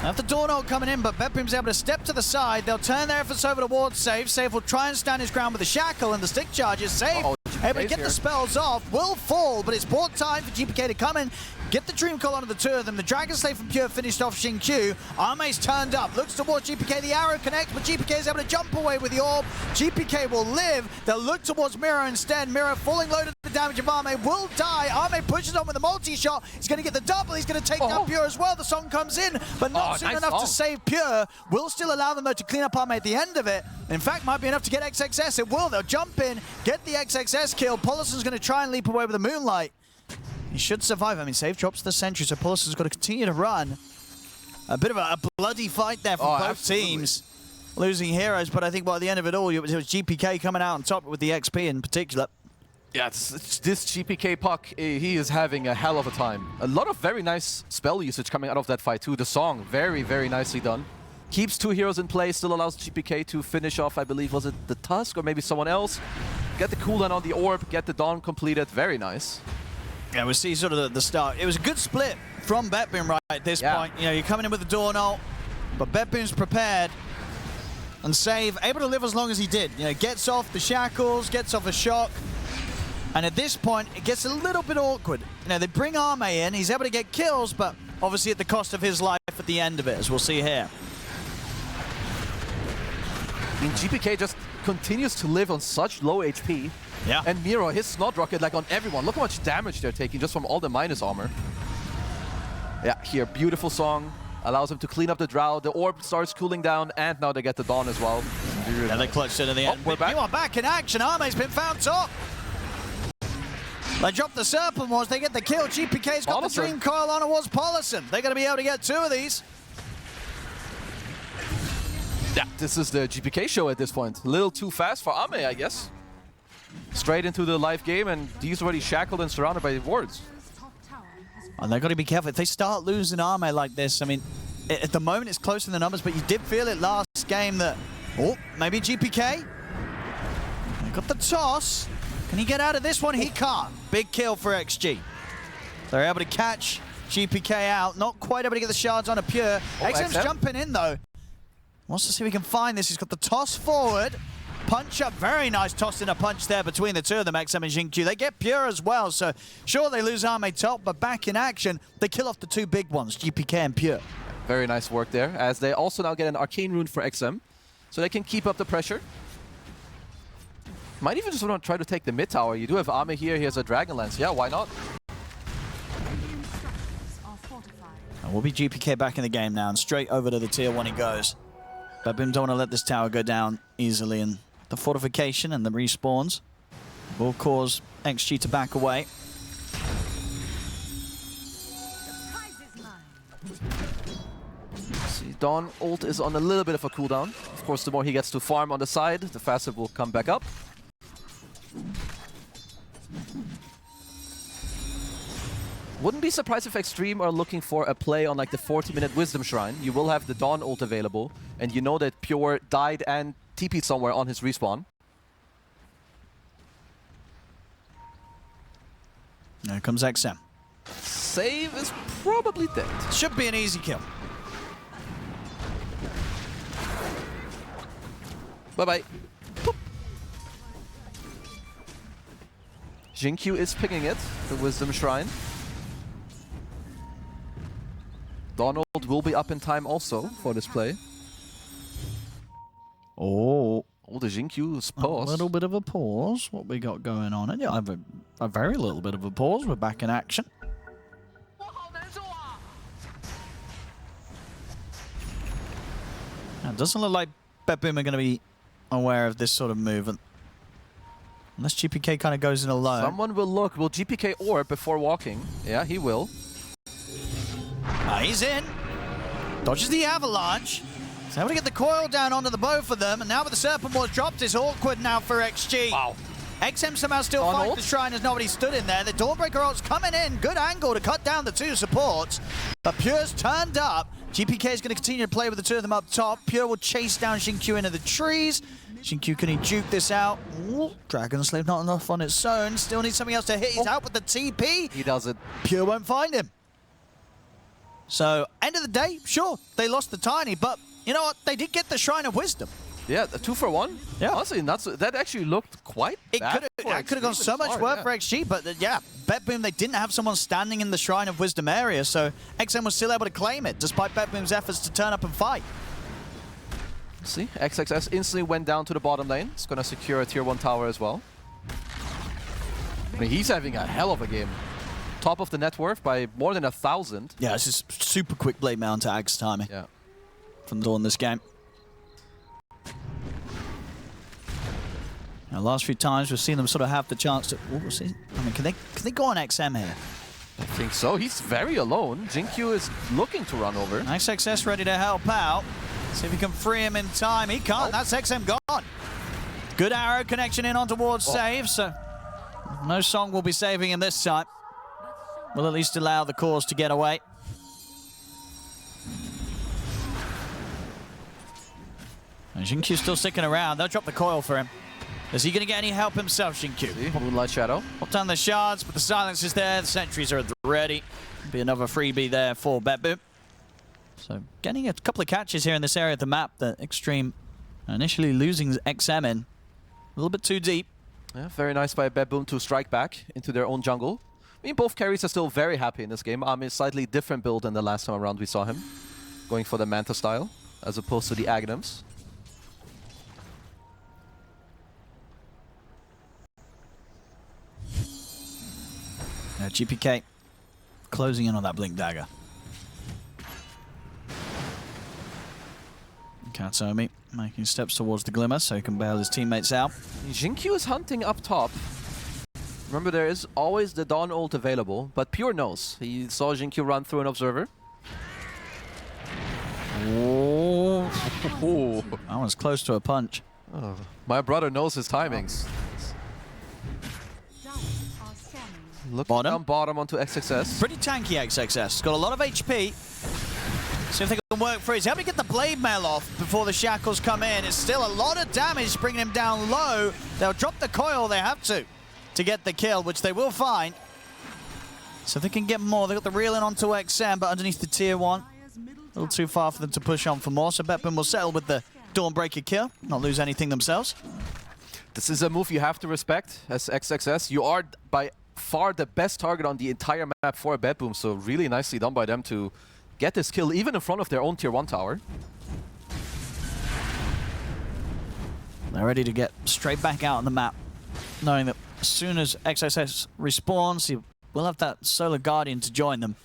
Not the Dawn ult coming in, but BetBoom's able to step to the side. They'll turn their efforts over towards Save. Save will try and stand his ground with the shackle and the stick charges. Save able to get the spells off. Will fall, but it's bought time for GPK to come in. Get the Dream Call onto the 2 of them. The Dragon Slave from Pure finished off Xingqiu. Arme's turned up. Looks towards GPK. The arrow connects, but GPK is able to jump away with the orb. GPK will live. They'll look towards Miro instead. Miro falling low to the damage of Arme. Will die. Arme pushes on with a multi-shot. He's going to get the double. He's going to take down Pure as well. The song comes in, but not soon enough to save Pure. Will still allow them, though, to clean up Arme at the end of it. In fact, might be enough to get XXS. It will. They'll jump in, get the XXS kill. Polison's going to try and leap away with the Moonlight. He should survive. I mean, Save drops the sentry, so Polison's got to continue to run. A bit of a bloody fight there from both teams. Losing heroes, but I think by the end of it all, it was GPK coming out on top with the XP in particular. Yeah, it's this GPK puck, he is having a hell of a time. A lot of very nice spell usage coming out of that fight too. The song, very, very nicely done. Keeps 2 heroes in play, still allows GPK to finish off, I believe, was it the Tusk or maybe someone else? Get the cooldown on the orb, get the Dawn completed, very nice. Yeah, we see sort of the start. It was a good split from BetBoom right at this point. You know, you're coming in with the Dawn ult, but BetBoom's prepared. And Save, able to live as long as he did. You know, gets off the shackles, gets off a shock. And at this point, it gets a little bit awkward. You know, they bring Arme in, he's able to get kills, but obviously at the cost of his life at the end of it, as we'll see here. I mean, GPK just continues to live on such low HP. Yeah. And Miro, his Snot Rocket, like on everyone. Look how much damage they're taking just from all the minus armor. Yeah, here, beautiful song. Allows him to clean up the Drow. The orb starts cooling down, and now they get the Dawn as well. Yeah, they clutched it in the end. We're back. You are back in action. Arme's been found top. They drop the Serpent Wars. They get the kill. GPK's got the Dream Coil on towards Polison. They're going to be able to get 2 of these. Yeah, this is the GPK show at this point. A little too fast for Ame, I guess. straight into the live game, and he's already shackled and surrounded by wards. Top tower has And they've got to be careful. If they start losing armor like this, I mean, at the moment it's close in the numbers, but you did feel it last game that, oh, maybe GPK? They got the toss. Can he get out of this one? He can't. Big kill for XG. They're able to catch GPK out. Not quite able to get the shards on a Pure. XM's jumping in, though. Wants to see if we can find this. He's got the toss forward. Punch up. Very nice toss in a punch there between the two of them, XM and Xingqiu. They get Pure as well, so sure they lose Arme top, but back in action, they kill off the two big ones, GPK and Pure. Very nice work there, as they also now get an Arcane Rune for XM, so they can keep up the pressure. Might even just want to try to take the mid tower. You do have Arme here, he has a Dragon Lance. Yeah, why not? radiant structures are fortified. And we'll be GPK back in the game now, and straight over to the tier 1 he goes. BetBoom don't want to let this tower go down easily, and the fortification and the respawns will cause XG to back away. Prize is mine. See, Dawn ult is on a little bit of a cooldown. Of course, the more he gets to farm on the side, the faster it will come back up. Wouldn't be surprised if Xtreme are looking for a play on like the 40-minute Wisdom Shrine. You will have the Dawn ult available, and you know that Pure died and TP'd somewhere on his respawn. There comes XM. Save is probably dead. Should be an easy kill. Bye-bye. Boop. Xingqiu is picking it, the Wisdom Shrine. Donald will be up in time also for this play. Oh, Oh, the Xingqiu's a pause. little bit of a pause. What we got going on? And yeah, I have a very little bit of a pause. We're back in action. Now, it doesn't look like BetBoom are going to be aware of this sort of movement. Unless GPK kind of goes in alone. Someone will look. Will GPK orb before walking? Yeah, he will. He's in. Dodges the avalanche. He's able to get the coil down onto the bow for them. And now with the Serpent Ward dropped, it's awkward now for XG. Wow. XM somehow still On fighting ult. the Shrine as nobody stood in there. The Dawnbreaker ult's coming in. Good angle to cut down the two supports. But Pure's turned up. GPK is going to continue to play with the two of them up top. Pure will chase down Xingqiu into the trees. Xingqiu, can he juke this out? Ooh, Dragon Slave not enough on its own. Still needs something else to hit. He's out with the TP. He does it. Pure won't find him. So, end of the day, sure, they lost the Tiny, but you know what? They did get the Shrine of Wisdom. Yeah, a 2 for 1. Yeah. Honestly, that actually looked quite bad. That could have gone so much worse for XG, but yeah, BetBoom, they didn't have someone standing in the Shrine of Wisdom area, so XM was still able to claim it, despite BetBoom's efforts to turn up and fight. See, XXS instantly went down to the bottom lane. It's going to secure a tier 1 tower as well. I mean, he's having a hell of a game. Top of the net worth by more than 1,000. Yeah, this is super quick blade mount to Ag's timing Yeah. from the Dawn this game. Now, last few times we've seen them sort of have the chance to. We'll see. I mean, can they go on XM here? I think so. He's very alone. Xingqiu is looking to run over. XXS ready to help out. See if he can free him in time. He can't. That's XM gone. Good arrow connection in on towards save, so no Song will be saving him this time. Will at least allow the cause to get away. And Xingqiu's still sticking around. They'll drop the coil for him. Is he going to get any help himself, Xingqiu? See, Moonlight Shadow. Pop down the shards, but the silence is there. The sentries are ready. Be another freebie there for BetBoom. So getting a couple of catches here in this area of the map that Xtreme initially losing XM in. A little bit too deep. Yeah, very nice by BetBoom to strike back into their own jungle. I mean, both carries are still very happy in this game. Armin is slightly different build than the last time around we saw him. Going for the Manta style, as opposed to the Aghanims. Now GPK closing in on that Blink Dagger. Katsomi making steps towards the Glimmer so he can bail his teammates out. Xingqiu is hunting up top. Remember, there is always the Dawn ult available, but Pure knows. He saw Xingqiu run through an Observer. Oh, that one's close to a punch. Oh, my brother knows his timings. Looking down bottom onto XXS. Pretty tanky XXS. It's got a lot of HP. See if they can work through. He's able to get the blade mail off before the shackles come in. It's still a lot of damage, bringing him down low. They'll drop the coil. They have to get the kill, which they will find. So they can get more. They got the reel in onto XM, but underneath the tier 1. A little too far for them to push on for more. So BetBoom will settle with the Dawnbreaker kill, not lose anything themselves. This is a move you have to respect as XXS. You are by far the best target on the entire map for BetBoom, so really nicely done by them to get this kill even in front of their own tier 1 tower. They're ready to get straight back out on the map, knowing that as soon as XXS respawns, he will have that Solar Guardian to join them.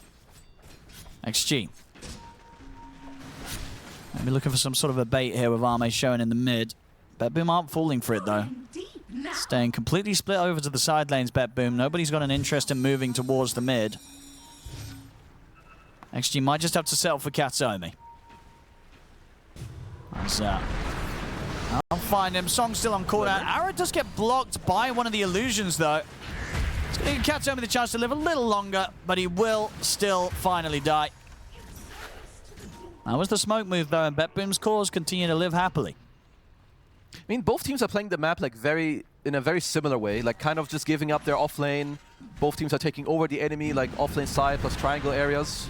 XG. Maybe looking for some sort of a bait here with Arme showing in the mid. BetBoom aren't falling for it though. Staying completely split over to the side lanes, BetBoom. Nobody's got an interest in moving towards the mid. XG might just have to settle for Katsomi. I'll find him. Song's still on cooldown. Arrow does get blocked by one of the illusions though. It's going to give Katsomi the chance to live a little longer, but he will still finally die. That was the smoke move though, and BetBoom's cause continue to live happily. I mean, both teams are playing the map like in a very similar way, like kind of just giving up their offlane. Both teams are taking over the enemy, like offlane side plus triangle areas.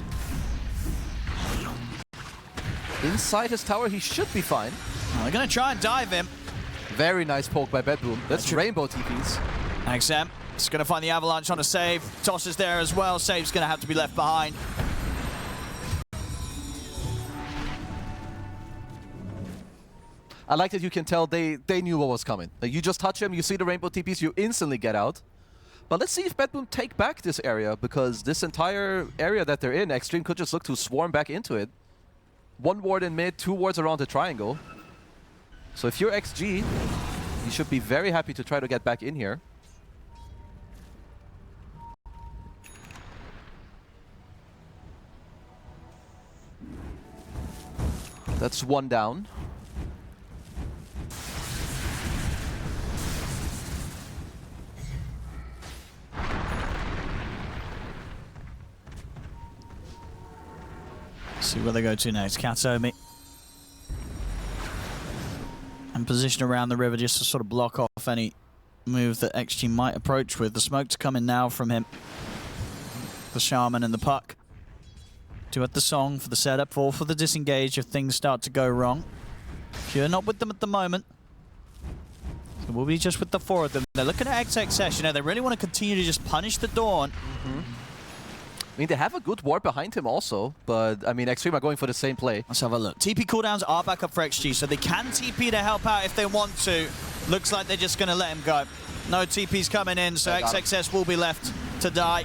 Inside his tower, he should be fine. Well, they're going to try and dive him. Very nice poke by BetBoom. That's rainbow TPs. XM is going to find the avalanche on a save. Toss is there as well. Save's going to have to be left behind. I like that you can tell they knew what was coming. Like you just touch him, you see the rainbow TPs, you instantly get out. But let's see if BetBoom take back this area, because this entire area that they're in, Xtreme could just look to swarm back into it. 1 ward in mid, 2 wards around the triangle. So if you're XG, you should be very happy to try to get back in here. That's 1 down. See where they go to next. Katsomi. And position around the river just to sort of block off any move that XG might approach with. The smoke's coming now from him. The Shaman and the Puck. 2 at the Song for the setup, 4 for the disengage if things start to go wrong. Pure not with them at the moment. So we'll be just with the 4 of them. They're looking at XXS. You know, they really want to continue to just punish the Dawn. I mean, they have a good ward behind him also, but I mean, Xtreme are going for the same play. Let's have a look. TP cooldowns are back up for XG, so they can TP to help out if they want to. Looks like they're just going to let him go. No TP's coming in, so XXS will be left to die.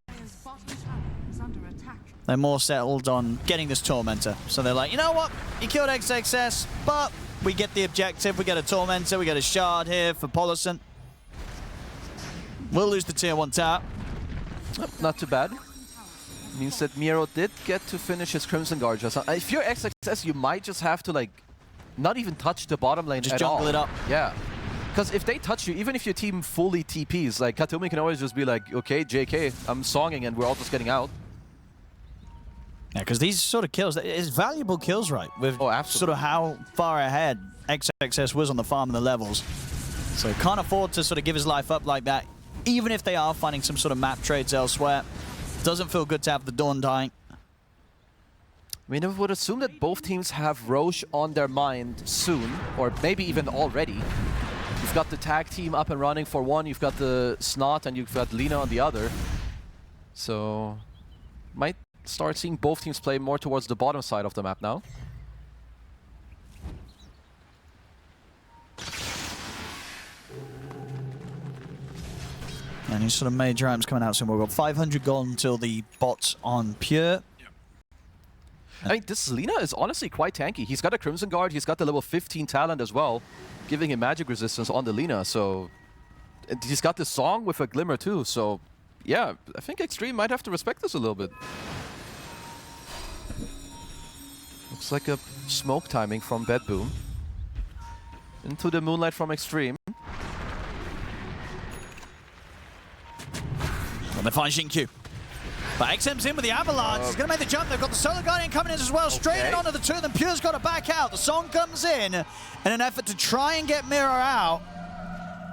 Dire's bottom tower is under attack. They're more settled on getting this Tormentor. So they're like, you know what? You killed XXS, but we get the objective. We get a Tormentor, we get a Shard here for Polison. We'll lose the tier 1 tower. Not too bad. Means that Miro did get to finish his Crimson Guard. Just if you're XXS, you might just have to like not even touch the bottom lane just jungle it up. Yeah. Because if they touch you, even if your team fully TPs, like Katumi can always just be like, okay, JK, I'm songing and we're all just getting out. Yeah, because these sort of kills, it's valuable kills, right? With sort of how far ahead XXS was on the farm and the levels. So can't afford to sort of give his life up like that. Even if they are finding some sort of map trades elsewhere, doesn't feel good to have the Dawn dying. I mean, I would assume that both teams have Roche on their mind soon, or maybe even already. You've got the tag team up and running for one, you've got the Snot, and you've got Lina on the other. So, might start seeing both teams play more towards the bottom side of the map now. Any sort of major items coming out soon. We've got 500 gold until the bots on Pure. I mean, this Lina is honestly quite tanky. He's got a Crimson Guard, he's got the level 15 talent as well, giving him magic resistance on the Lina, so... And he's got this Song with a Glimmer too, so... Yeah, I think Xtreme might have to respect this a little bit. Looks like a smoke timing from BetBoom. Into the Moonlight from Xtreme. they find Xingqiu. But XM's in with the Avalanche. He's going to make the jump. They've got the Solar Guardian coming in as well. Straight in onto the two of them. Pure's got to back out. The Song comes in in an effort to try and get Mirror out.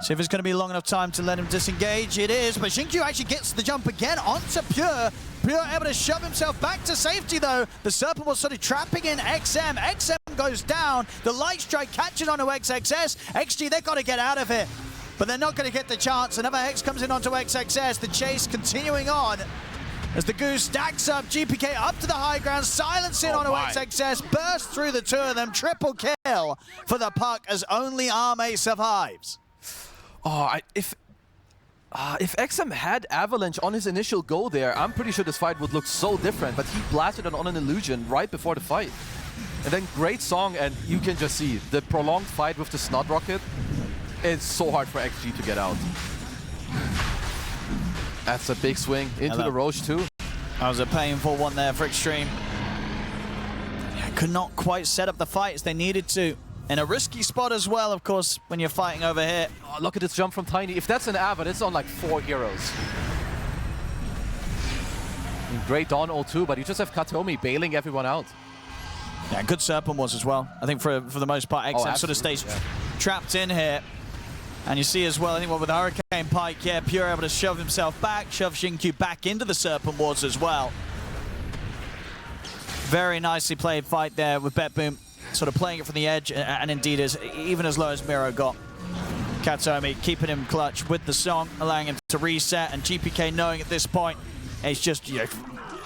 See if it's going to be long enough time to let him disengage. It is, but Xingqiu actually gets the jump again onto Pure. Pure able to shove himself back to safety though. The Serpent was sort of trapping in XM. XM goes down. The Light Strike catches onto XXS. XG, they've got to get out of it. But they're not going to get the chance. Another Hex comes in onto XXS. The chase continuing on as the Goose stacks up. GPK up to the high ground. Silencing onto XXS. Burst through the two of them. Triple kill for the Puck as only Arme survives. Oh, if XM had Avalanche on his initial go there, I'm pretty sure this fight would look so different, but he blasted on an illusion right before the fight. And then great song, and you can just see the prolonged fight with the Snot Rocket. It's so hard for XG to get out. That's a big swing into the Roche too. That was a painful one there for Xtreme. Yeah, could not quite set up the fight as they needed to. In a risky spot as well, of course, when you're fighting over here. Oh, look at this jump from Tiny. If that's an Ava, it's on like 4 heroes. Great Dawn 0-2, but you just have Katomi bailing everyone out. Yeah, good Serpent was as well. I think for the most part, XM sort of stays trapped in here. And you see as well, I think with Hurricane Pike, yeah, Pure able to shove himself back, shove Xingqiu back into the Serpent wards as well. Very nicely played fight there with BetBoom, sort of playing it from the edge, and indeed even as low as Miro got. Katomi keeping him clutch with the Song, allowing him to reset, and GPK knowing at this point, it's just, you know,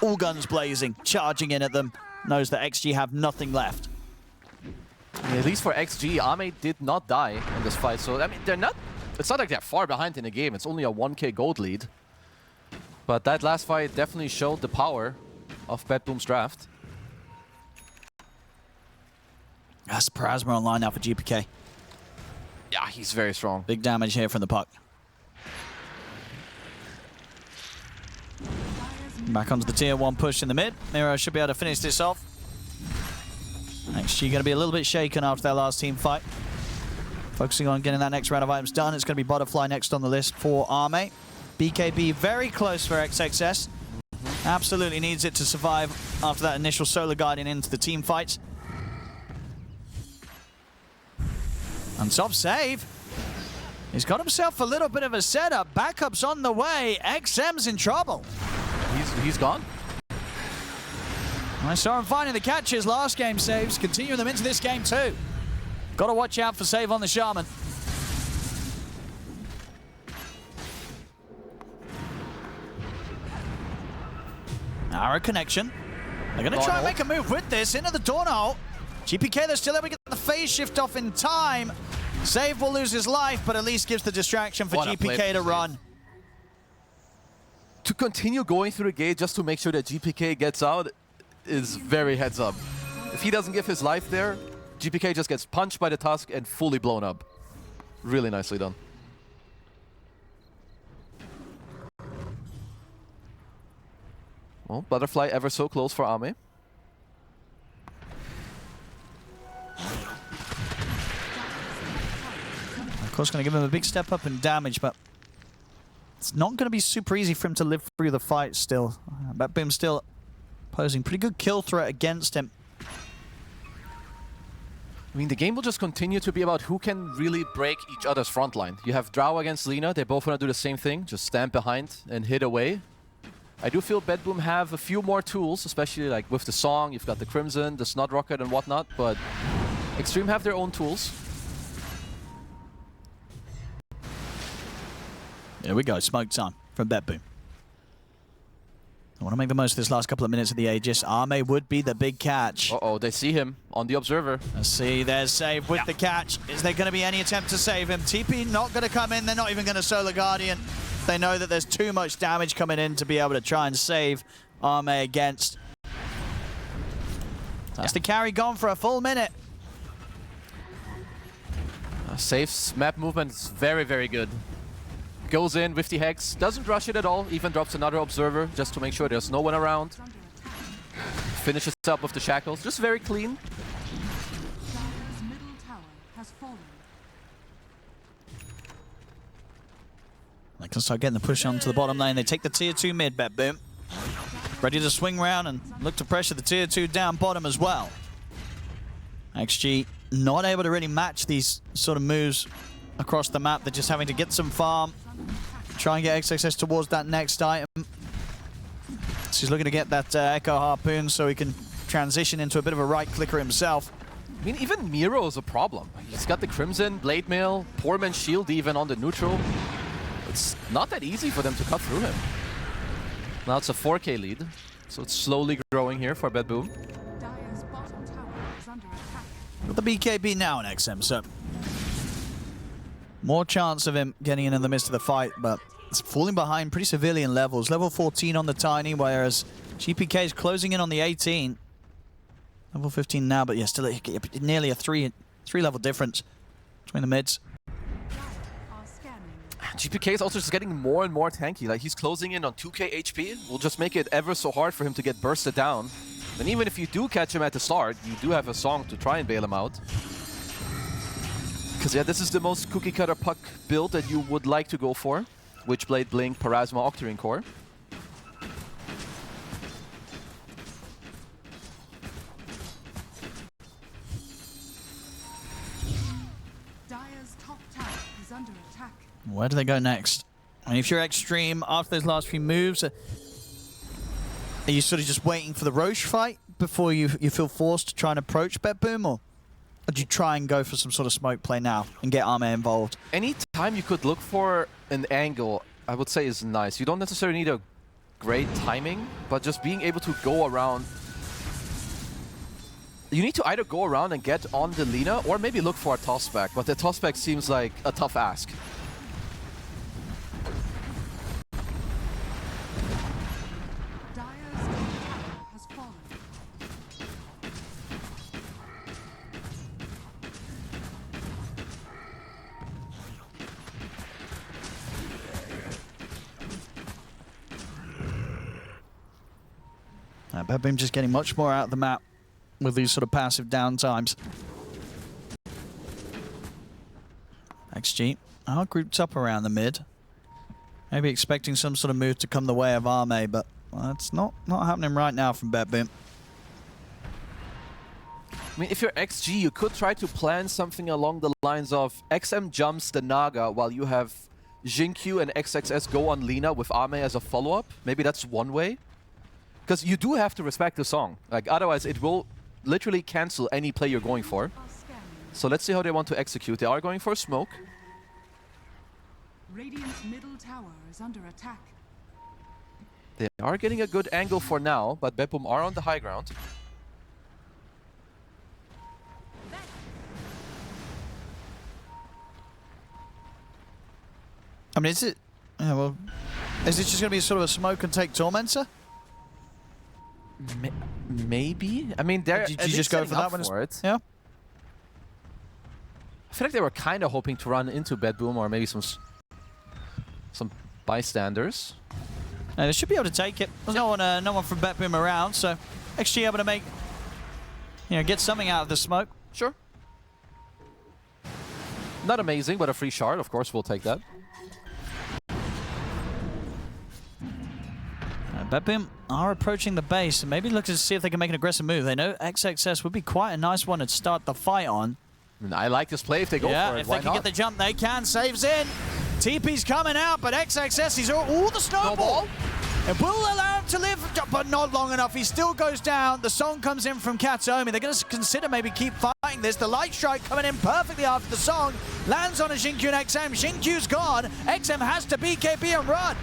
all guns blazing, charging in at them, knows that XG have nothing left. I mean, at least for XG, Ame did not die in this fight, so I mean, it's not like they're far behind in the game, it's only a 1k gold lead. But that last fight definitely showed the power of BetBoom's draft. That's Parasma online now for GPK. Yeah, he's very strong. Big damage here from the Puck. Back onto the tier 1 push in the mid. Miro should be able to finish this off. XG going to be a little bit shaken after their last team fight. Focusing on getting that next round of items done. It's going to be Butterfly next on the list for Arme. BKB very close for XXS. Absolutely needs it to survive after that initial Solar Guardian into the team fights. And top save. He's got himself a little bit of a setup. Backup's on the way. XM's in trouble. He's gone. I saw him finding the catches last game saves, continuing them into this game too. Got to watch out for save on the Shaman. Arrow connection. They're going to try and make a move with this into the Dawn ult. GPK, they're still able to get the phase shift off in time. Save will lose his life, but at least gives the distraction for GPK to run. To continue going through the gate just to make sure that GPK gets out is very heads up. If he doesn't give his life there, GPK just gets punched by the Tusk and fully blown up. Really nicely done. Well, Butterfly ever so close for Ame. Of course, going to give him a big step up in damage, but it's not going to be super easy for him to live through the fight still. BetBoom still posing pretty good kill threat against him. I mean, the game will just continue to be about who can really break each other's front line. You have Drow against Lina. They both want to do the same thing, just stand behind and hit away. I do feel BetBoom have a few more tools, especially like with the Song. You've got the Crimson, the Snot Rocket and whatnot, but Xtreme have their own tools. There we go, smoke time from BetBoom. I want to make the most of this last couple of minutes of the Aegis. Arme would be the big catch. Uh-oh, they see him on the Observer. Let's see, there's save with the catch. Is there going to be any attempt to save him? TP not going to come in. They're not even going to Solar Guardian. They know that there's too much damage coming in to be able to try and save Arme against. That's the carry gone for a full minute. Safe's map movement is very, very good. Goes in with the Hex, doesn't rush it at all, even drops another Observer just to make sure there's no one around. Finishes up with the Shackles, just very clean. Dire's middle tower has fallen. They can start getting the push onto the bottom lane. They take the tier 2 mid, BetBoom. Ready to swing round and look to pressure the tier 2 down bottom as well. XG not able to really match these sort of moves across the map. They're just having to get some farm, try and get XXS towards that next item. So he's looking to get that Echo Harpoon so he can transition into a bit of a right clicker himself. I mean, even Miro is a problem. He's got the Crimson, Blade Mail, Poor Man's Shield even on the neutral. It's not that easy for them to cut through him. Now it's a 4K lead, so it's slowly growing here for BetBoom. Dire's bottom tower is under attack. With the BKB now in XM, so more chance of him getting in the midst of the fight, but it's falling behind pretty severely in levels. Level 14 on the Tiny, whereas GPK is closing in on the 18. Level 15 now, but yeah, still nearly a three level difference between the mids. Are scanning. GPK is also just getting more and more tanky. Like, he's closing in on 2k HP. Will just make it ever so hard for him to get bursted down. And even if you do catch him at the start, you do have a song to try and bail him out. Because yeah, this is the most cookie cutter puck build that you would like to go for. Witchblade, Blink, Parasma, Octarine Core. Dire's top tower is under attack. Where do they go next? I mean, if you're Xtreme, after those last few moves, are you sort of just waiting for the Roche fight before you feel forced to try and approach BetBoom, or do you try and go for some sort of smoke play now and get Arme involved? Any time you could look for an angle, I would say is nice. You don't necessarily need a great timing, but just being able to go around. You need to either go around and get on the Lina, or maybe look for a tossback, but the tossback seems like a tough ask. Dire's top tower has fallen. BetBoom just getting much more out of the map with these sort of passive downtimes. XG are grouped up around the mid. Maybe expecting some sort of move to come the way of Arme, but that's not happening right now from BetBoom. I mean, if you're XG, you could try to plan something along the lines of XM jumps the Naga while you have Jinkyu and XXS go on Lina with Arme as a follow-up. Maybe that's one way. Because you do have to respect the song. Like, otherwise it will literally cancel any play you're going for. Are scanning. So let's see how they want to execute. They are going for a smoke. Radiant's middle tower is under attack. They are getting a good angle for now, but BetBoom are on the high ground. I mean, is it? Yeah, well, is it just going to be sort of a smoke and take Tormentor? Maybe. I mean, they're Did you just go for that one? for it. Yeah. I feel like they were kind of hoping to run into BetBoom or maybe some bystanders. No, they should be able to take it. There's no one from BetBoom around, so XG able to make, get something out of the smoke. Sure. Not amazing, but a free shard. Of course, we'll take that. BetBoom are approaching the base and maybe looking to see if they can make an aggressive move. They know XXS would be quite a nice one to start the fight on. I mean, I like this play if they go for it. Yeah, if they can get the jump, they can. Saves in. TP's coming out, but XXS, he's all the snowball. It will allow him to live, but not long enough. He still goes down. The song comes in from Katomi. They're going to consider maybe keep fighting this. The light strike coming in perfectly after the song. Lands on a Jinkyu and XM. Jinkyu's gone. XM has to BKB and run.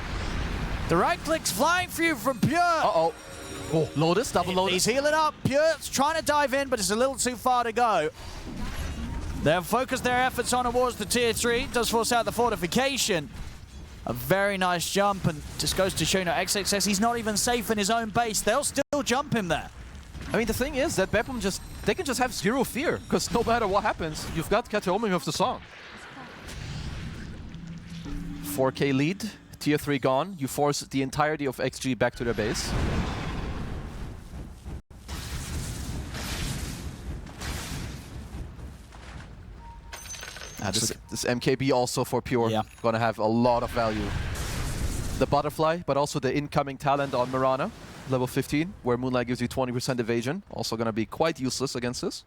The right click's flying for you from Pure. Uh-oh. Oh, Lotus, double Lotus. He's healing up. Pure's trying to dive in, but it's a little too far to go. They've focused their efforts on towards the tier 3. Does force out the fortification. A very nice jump, and just goes to show, XXS, he's not even safe in his own base. They'll still jump him there. I mean, the thing is that BetBoom they can just have zero fear, because no matter what happens, you've got Katomi with the song. 4K lead. Tier 3 gone. You force the entirety of XG back to their base. This MKB also for Pure gonna have a lot of value. The butterfly, but also the incoming talent on Mirana, level 15, where Moonlight gives you 20% evasion. Also gonna be quite useless against this.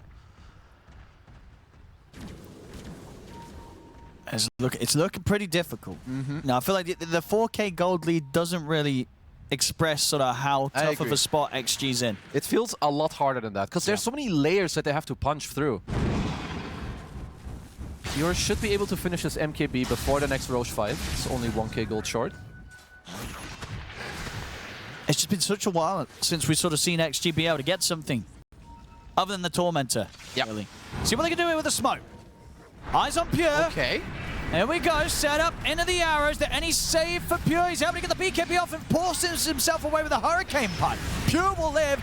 It's looking pretty difficult. Now, I feel like the 4K gold lead doesn't really express sort of how tough of a spot XG's in. It feels a lot harder than that, because there's so many layers that they have to punch through. Pure should be able to finish his MKB before the next Roche fight. It's only 1K gold short. It's just been such a while since we've sort of seen XG be able to get something other than the Tormentor. Really. See what they can do here with the smoke. Eyes on Pure. Okay. Here we go. Set up into the arrows. There any save for Pure? He's able to get the BKB off and forces himself away with a Hurricane Punch. Pure will live,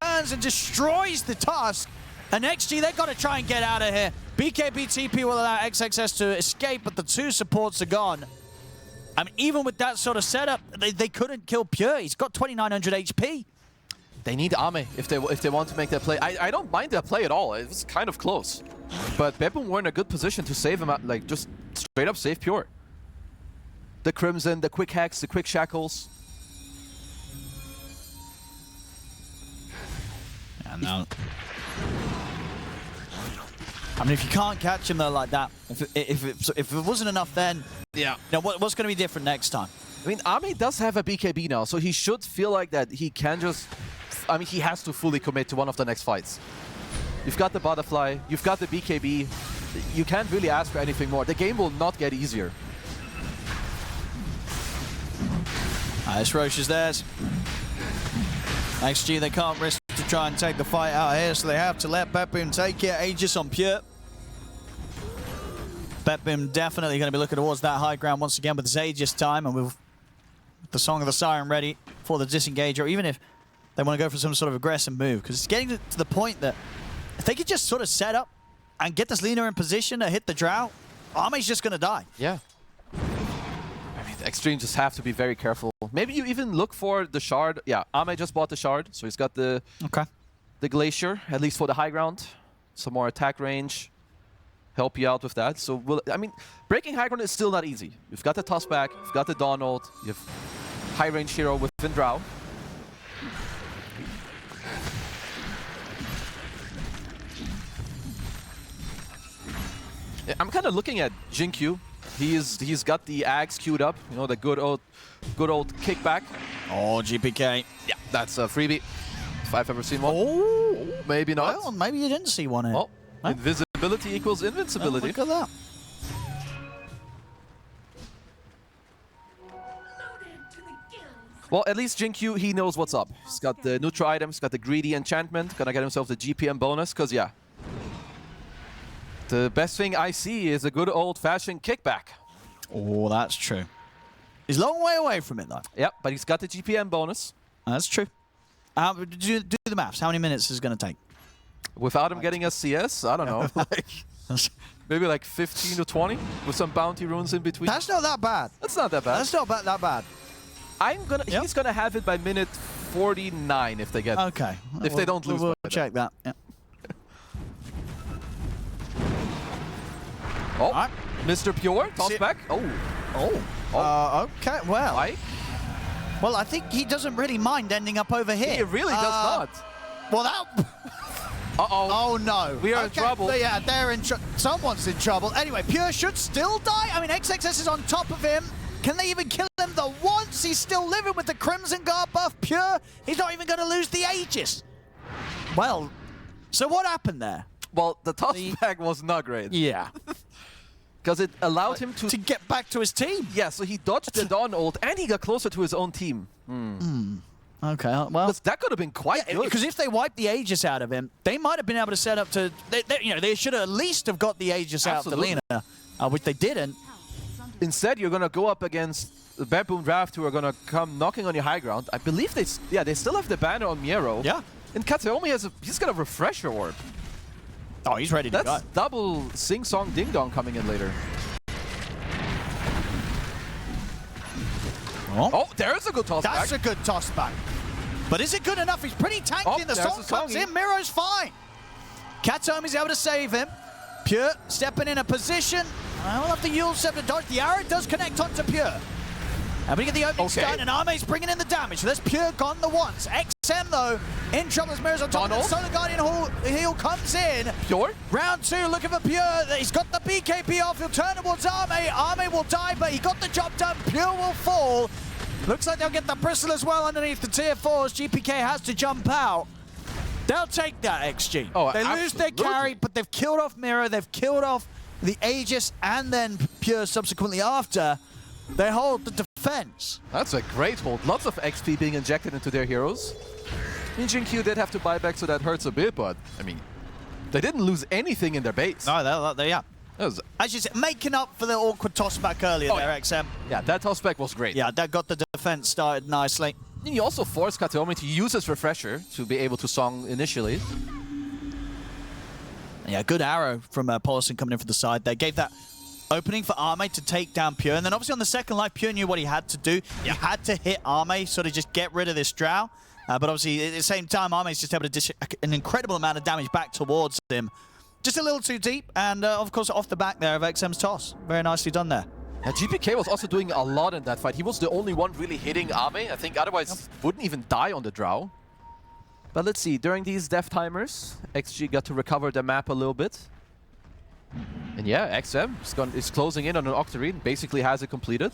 turns and destroys the Tusk. And XG, they've got to try and get out of here. BKB TP will allow XXS to escape, but the two supports are gone. I mean, even with that sort of setup, they couldn't kill Pure. He's got 2,900 HP. They need Ame if they want to make that play. I don't mind that play at all. It was kind of close. But BetBoom were in a good position to save him, like just straight up save Pure. The Crimson, the quick hacks, the quick shackles. And now, I mean, if you can't catch him though like that, if it wasn't enough then, you know, what's going to be different next time? I mean, Ame does have a BKB now, so he should feel like that he can just... I mean, he has to fully commit to one of the next fights. You've got the Butterfly, you've got the BKB. You can't really ask for anything more. The game will not get easier. This Roche is theirs. XG, they can't risk to try and take the fight out here, so they have to let BetBoom take it. Aegis on Pure. BetBoom definitely going to be looking towards that high ground once again with his Aegis time, and with the Song of the Siren ready for the disengage, or even if they want to go for some sort of aggressive move, because it's getting to the point that if they could just sort of set up and get this Lina in position to hit the Drow, Ame's just going to die. Yeah. I mean, Xtreme just have to be very careful. Maybe you even look for the Shard. Yeah, Ame just bought the Shard, so he's got the Glacier, at least for the high ground. Some more attack range. Help you out with that. So, I mean, breaking high ground is still not easy. You've got the toss back, you've got the Dawn ult, you have high range hero within Drow. I'm kind of looking at Jinkyu. He's got the Ags queued up, you know, the good old kickback. Oh, GPK. Yeah, that's a freebie. If I've ever seen one. Oh, maybe not. Well, maybe you didn't see one here. Oh, huh? Invisibility equals invincibility. Oh, look at that. Well, at least Jinkyu, he knows what's up. He's got the neutral items, got the greedy enchantment, gonna get himself the GPM bonus, because yeah. The best thing I see is a good old-fashioned kickback. Oh, that's true. He's a long way away from it, though. Yep, but he's got the GPM bonus. That's true. Do the maths. How many minutes is it going to take? Without him getting a CS, I don't know. Maybe like 15 to 20 with some bounty runes in between. That's not that bad. That's not that bad. That's not that bad. He's gonna have it by minute 49 if they get. Okay. If they don't lose. We'll check that. Yeah. Oh, right. Mr. Pure, toss back. Okay, well. Why? Well, I think he doesn't really mind ending up over here. He really does not. Well, that... Uh-oh. Oh, no. We are in trouble. Yeah, they're in trouble. Someone's in trouble. Anyway, Pure should still die. I mean, XXS is on top of him. Can they even kill him the once? He's still living with the Crimson Guard buff. Pure, he's not even going to lose the Aegis. Well, so what happened there? Well, the toss back was not great. Yeah. Because it allowed him to get back to his team. Yeah, so he dodged the Dawn ult and he got closer to his own team. Okay, well... That could have been quite good. Because if they wiped the Aegis out of him, they might have been able to set up to... They should have at least have got the Aegis out of the Lina, which they didn't. Instead, you're going to go up against the BetBoom Draft, who are going to come knocking on your high ground. I believe they still have the banner on Miero. Yeah. And Katsuomi he's got a refresher orb. Oh, he's ready to go. That's double sing-song ding-dong coming in later. Oh, there's a good toss back. That's a good toss back. But is it good enough? He's pretty tanky, and the song comes in. Miro's fine. Katsuomi's able to save him. Pure stepping in a position. I will have the Yule Scepter dodge. The arrow does connect onto Pure. And we get the opening stun, and Arme's bringing in the damage. So there's Pure gone the once. XM, though, in trouble as Mirror's on top. And Solar Guardian heal comes in. Pure? Round 2, looking for Pure. He's got the BKB off. He'll turn towards Arme. Arme will die, but he got the job done. Pure will fall. Looks like they'll get the Bristle as well underneath the tier 4s. GPK has to jump out. They'll take that, XG. Oh, they lose their carry, but they've killed off Mirror. They've killed off the Aegis, and then Pure subsequently after. They hold the defense. That's a great hold. Lots of XP being injected into their heroes. Q did have to buy back, so that hurts a bit, but, I mean, they didn't lose anything in their base. No, yeah. Was, as you said, making up for the awkward toss back earlier there, XM. Yeah, that toss back was great. Yeah, that got the defense started nicely. And he also forced Kateomi to use his refresher to be able to song initially. Yeah, good arrow from Paulson coming in from the side there. Gave that opening for Arme to take down Pure. And then obviously on the second life, Pure knew what he had to do. He had to hit Arme, sort of just get rid of this drow. But obviously at the same time, Arme's just able to dish an incredible amount of damage back towards him. Just a little too deep. And of course, off the back there of XM's toss. Very nicely done there. And GPK was also doing a lot in that fight. He was the only one really hitting Arme. I think otherwise wouldn't even die on the drow. But let's see, during these death timers, XG got to recover the map a little bit. And yeah, XM is closing in on an Octarine, basically has it completed.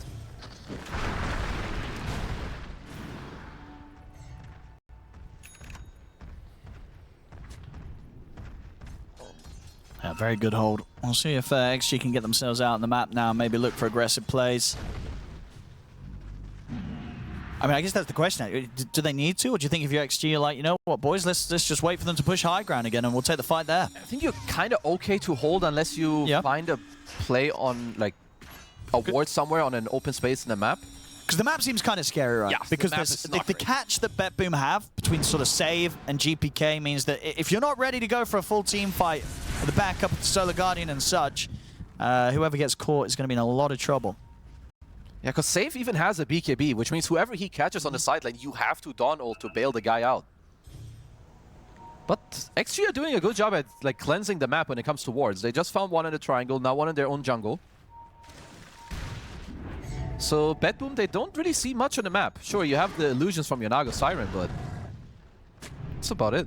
Yeah, very good hold. We'll see if XG can get themselves out on the map now and maybe look for aggressive plays. I mean, I guess that's the question. Do they need to? Or do you think if you're XG, you're like, you know what, boys, let's just wait for them to push high ground again and we'll take the fight there? I think you're kind of okay to hold unless you find a play on, like, a ward somewhere on an open space in the map. Because the map seems kind of scary, right? Yeah, because the catch that BetBoom have between sort of save and GPK means that if you're not ready to go for a full team fight with the backup of the Solar Guardian and such, whoever gets caught is going to be in a lot of trouble. Yeah, because Save even has a BKB, which means whoever he catches on the sideline, you have to Dawn ult to bail the guy out. But XG are doing a good job at like cleansing the map when it comes to wards. They just found one in the triangle, now one in their own jungle. So BetBoom, they don't really see much on the map. Sure, you have the illusions from Yanago Siren, but that's about it.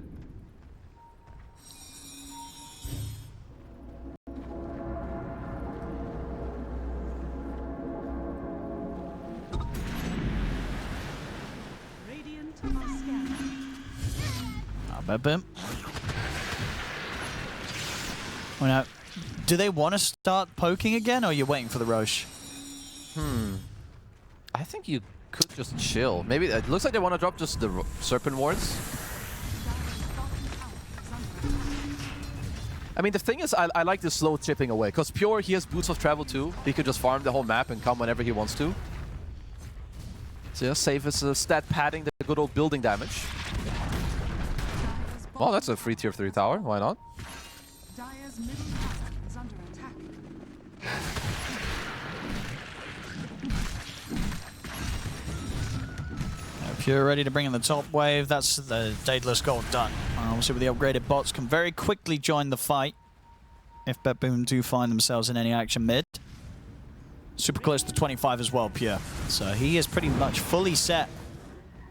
BetBoom. Well, now, do they want to start poking again, or are you waiting for the Roche? I think you could just chill. Maybe it looks like they want to drop just the Serpent wards. I mean, the thing is, I like the slow chipping away, because Pure, he has Boots of Travel too. He could just farm the whole map and come whenever he wants to. So yeah, Save is stat padding the good old building damage. Well, that's a free tier 3 tower. Why not? Dire's middle tower is under attack. Pure ready to bring in the top wave. That's the Daedalus Gold done. Obviously, with the upgraded bots, can very quickly join the fight if BetBoom do find themselves in any action mid. Super close to 25 as well, Pure. So he is pretty much fully set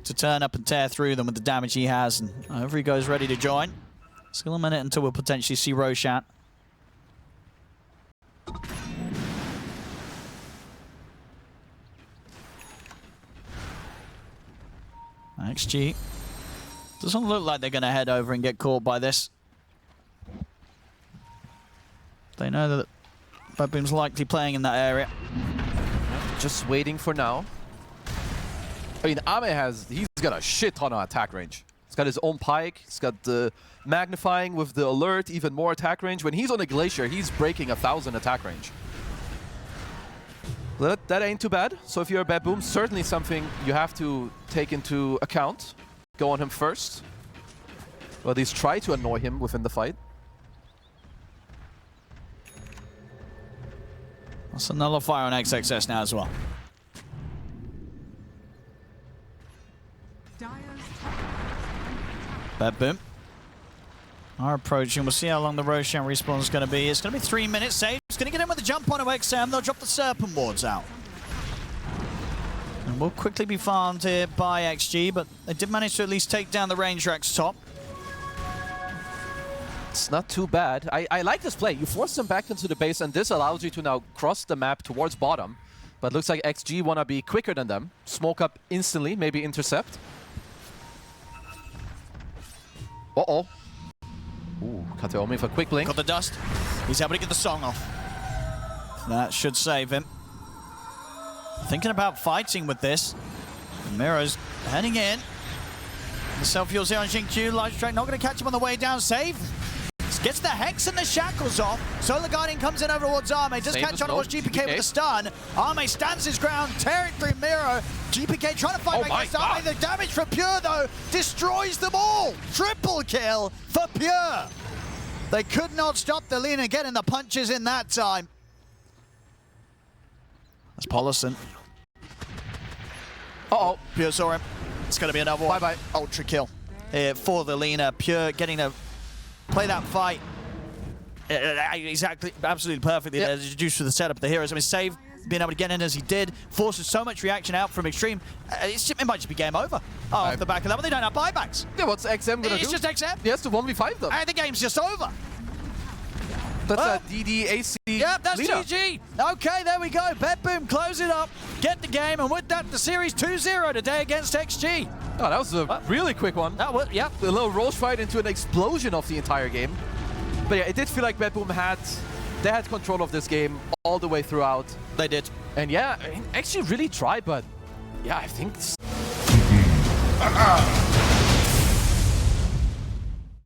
to turn up and tear through them with the damage he has, and over he goes ready to join. Still a minute until we'll potentially see Roshan. XG doesn't look like they're going to head over and get caught by this. They know that BetBoom's likely playing in that area. Just waiting for now. I mean, Ame he's got a shit ton of attack range. He's got his own pike, he's got the magnifying with the alert, even more attack range. When he's on a glacier, he's breaking 1,000 attack range. That ain't too bad. So if you're a BetBoom, certainly something you have to take into account. Go on him first. Or at least try to annoy him within the fight. That's a nullifier on XXS now as well. BetBoom. are approaching. We'll see how long the Roshan respawn is going to be. It's going to be 3 minutes. Save. It's going to get in with a jump on XM. They'll drop the Serpent Wards out. And will quickly be farmed here by XG, but they did manage to at least take down the Rangerak's top. It's not too bad. I like this play. You force them back into the base, and this allows you to now cross the map towards bottom. But looks like XG want to be quicker than them. Smoke up instantly, maybe intercept. Uh-oh. Ooh, Kateomi for quick blink. Got the dust. He's able to get the song off. That should save him. Thinking about fighting with this. Miro's heading in. The self-fuels here on Xingqiu. Large Track not going to catch him on the way down. Save. Gets the Hex and the Shackles off. Solar Guardian comes in over towards Arme. Does catch on towards GPK with a stun. Arme stands his ground, tearing through Miro. GPK trying to fight back against Arme. The damage for Pure, though, destroys them all. Triple kill for Pure. They could not stop the Lina getting the punches in that time. That's Polisson. Uh-oh. Pure saw him. It's going to be another one. Bye-bye. Ultra kill here for the Lina. Pure getting a play that fight exactly, absolutely perfectly. Yep. Juice for the setup of the heroes. I mean, Save being able to get in as he did forces so much reaction out from Xtreme. It might just be game over off the back of that, but they don't have buybacks. Yeah, what's XM gonna do? It's just XM. He has to 1v5 them. And the game's just over. That's a DDAC. Yep, that's leader. GG. Okay, there we go. BetBoom close it up, get the game, and with that, the series 2-0 today against XG. Oh, that was a really quick one. That was, yep. A little Roche fight into an explosion of the entire game. But yeah, it did feel like BetBoom had control of this game all the way throughout. They did. And yeah, I mean, actually really tried, but yeah, I think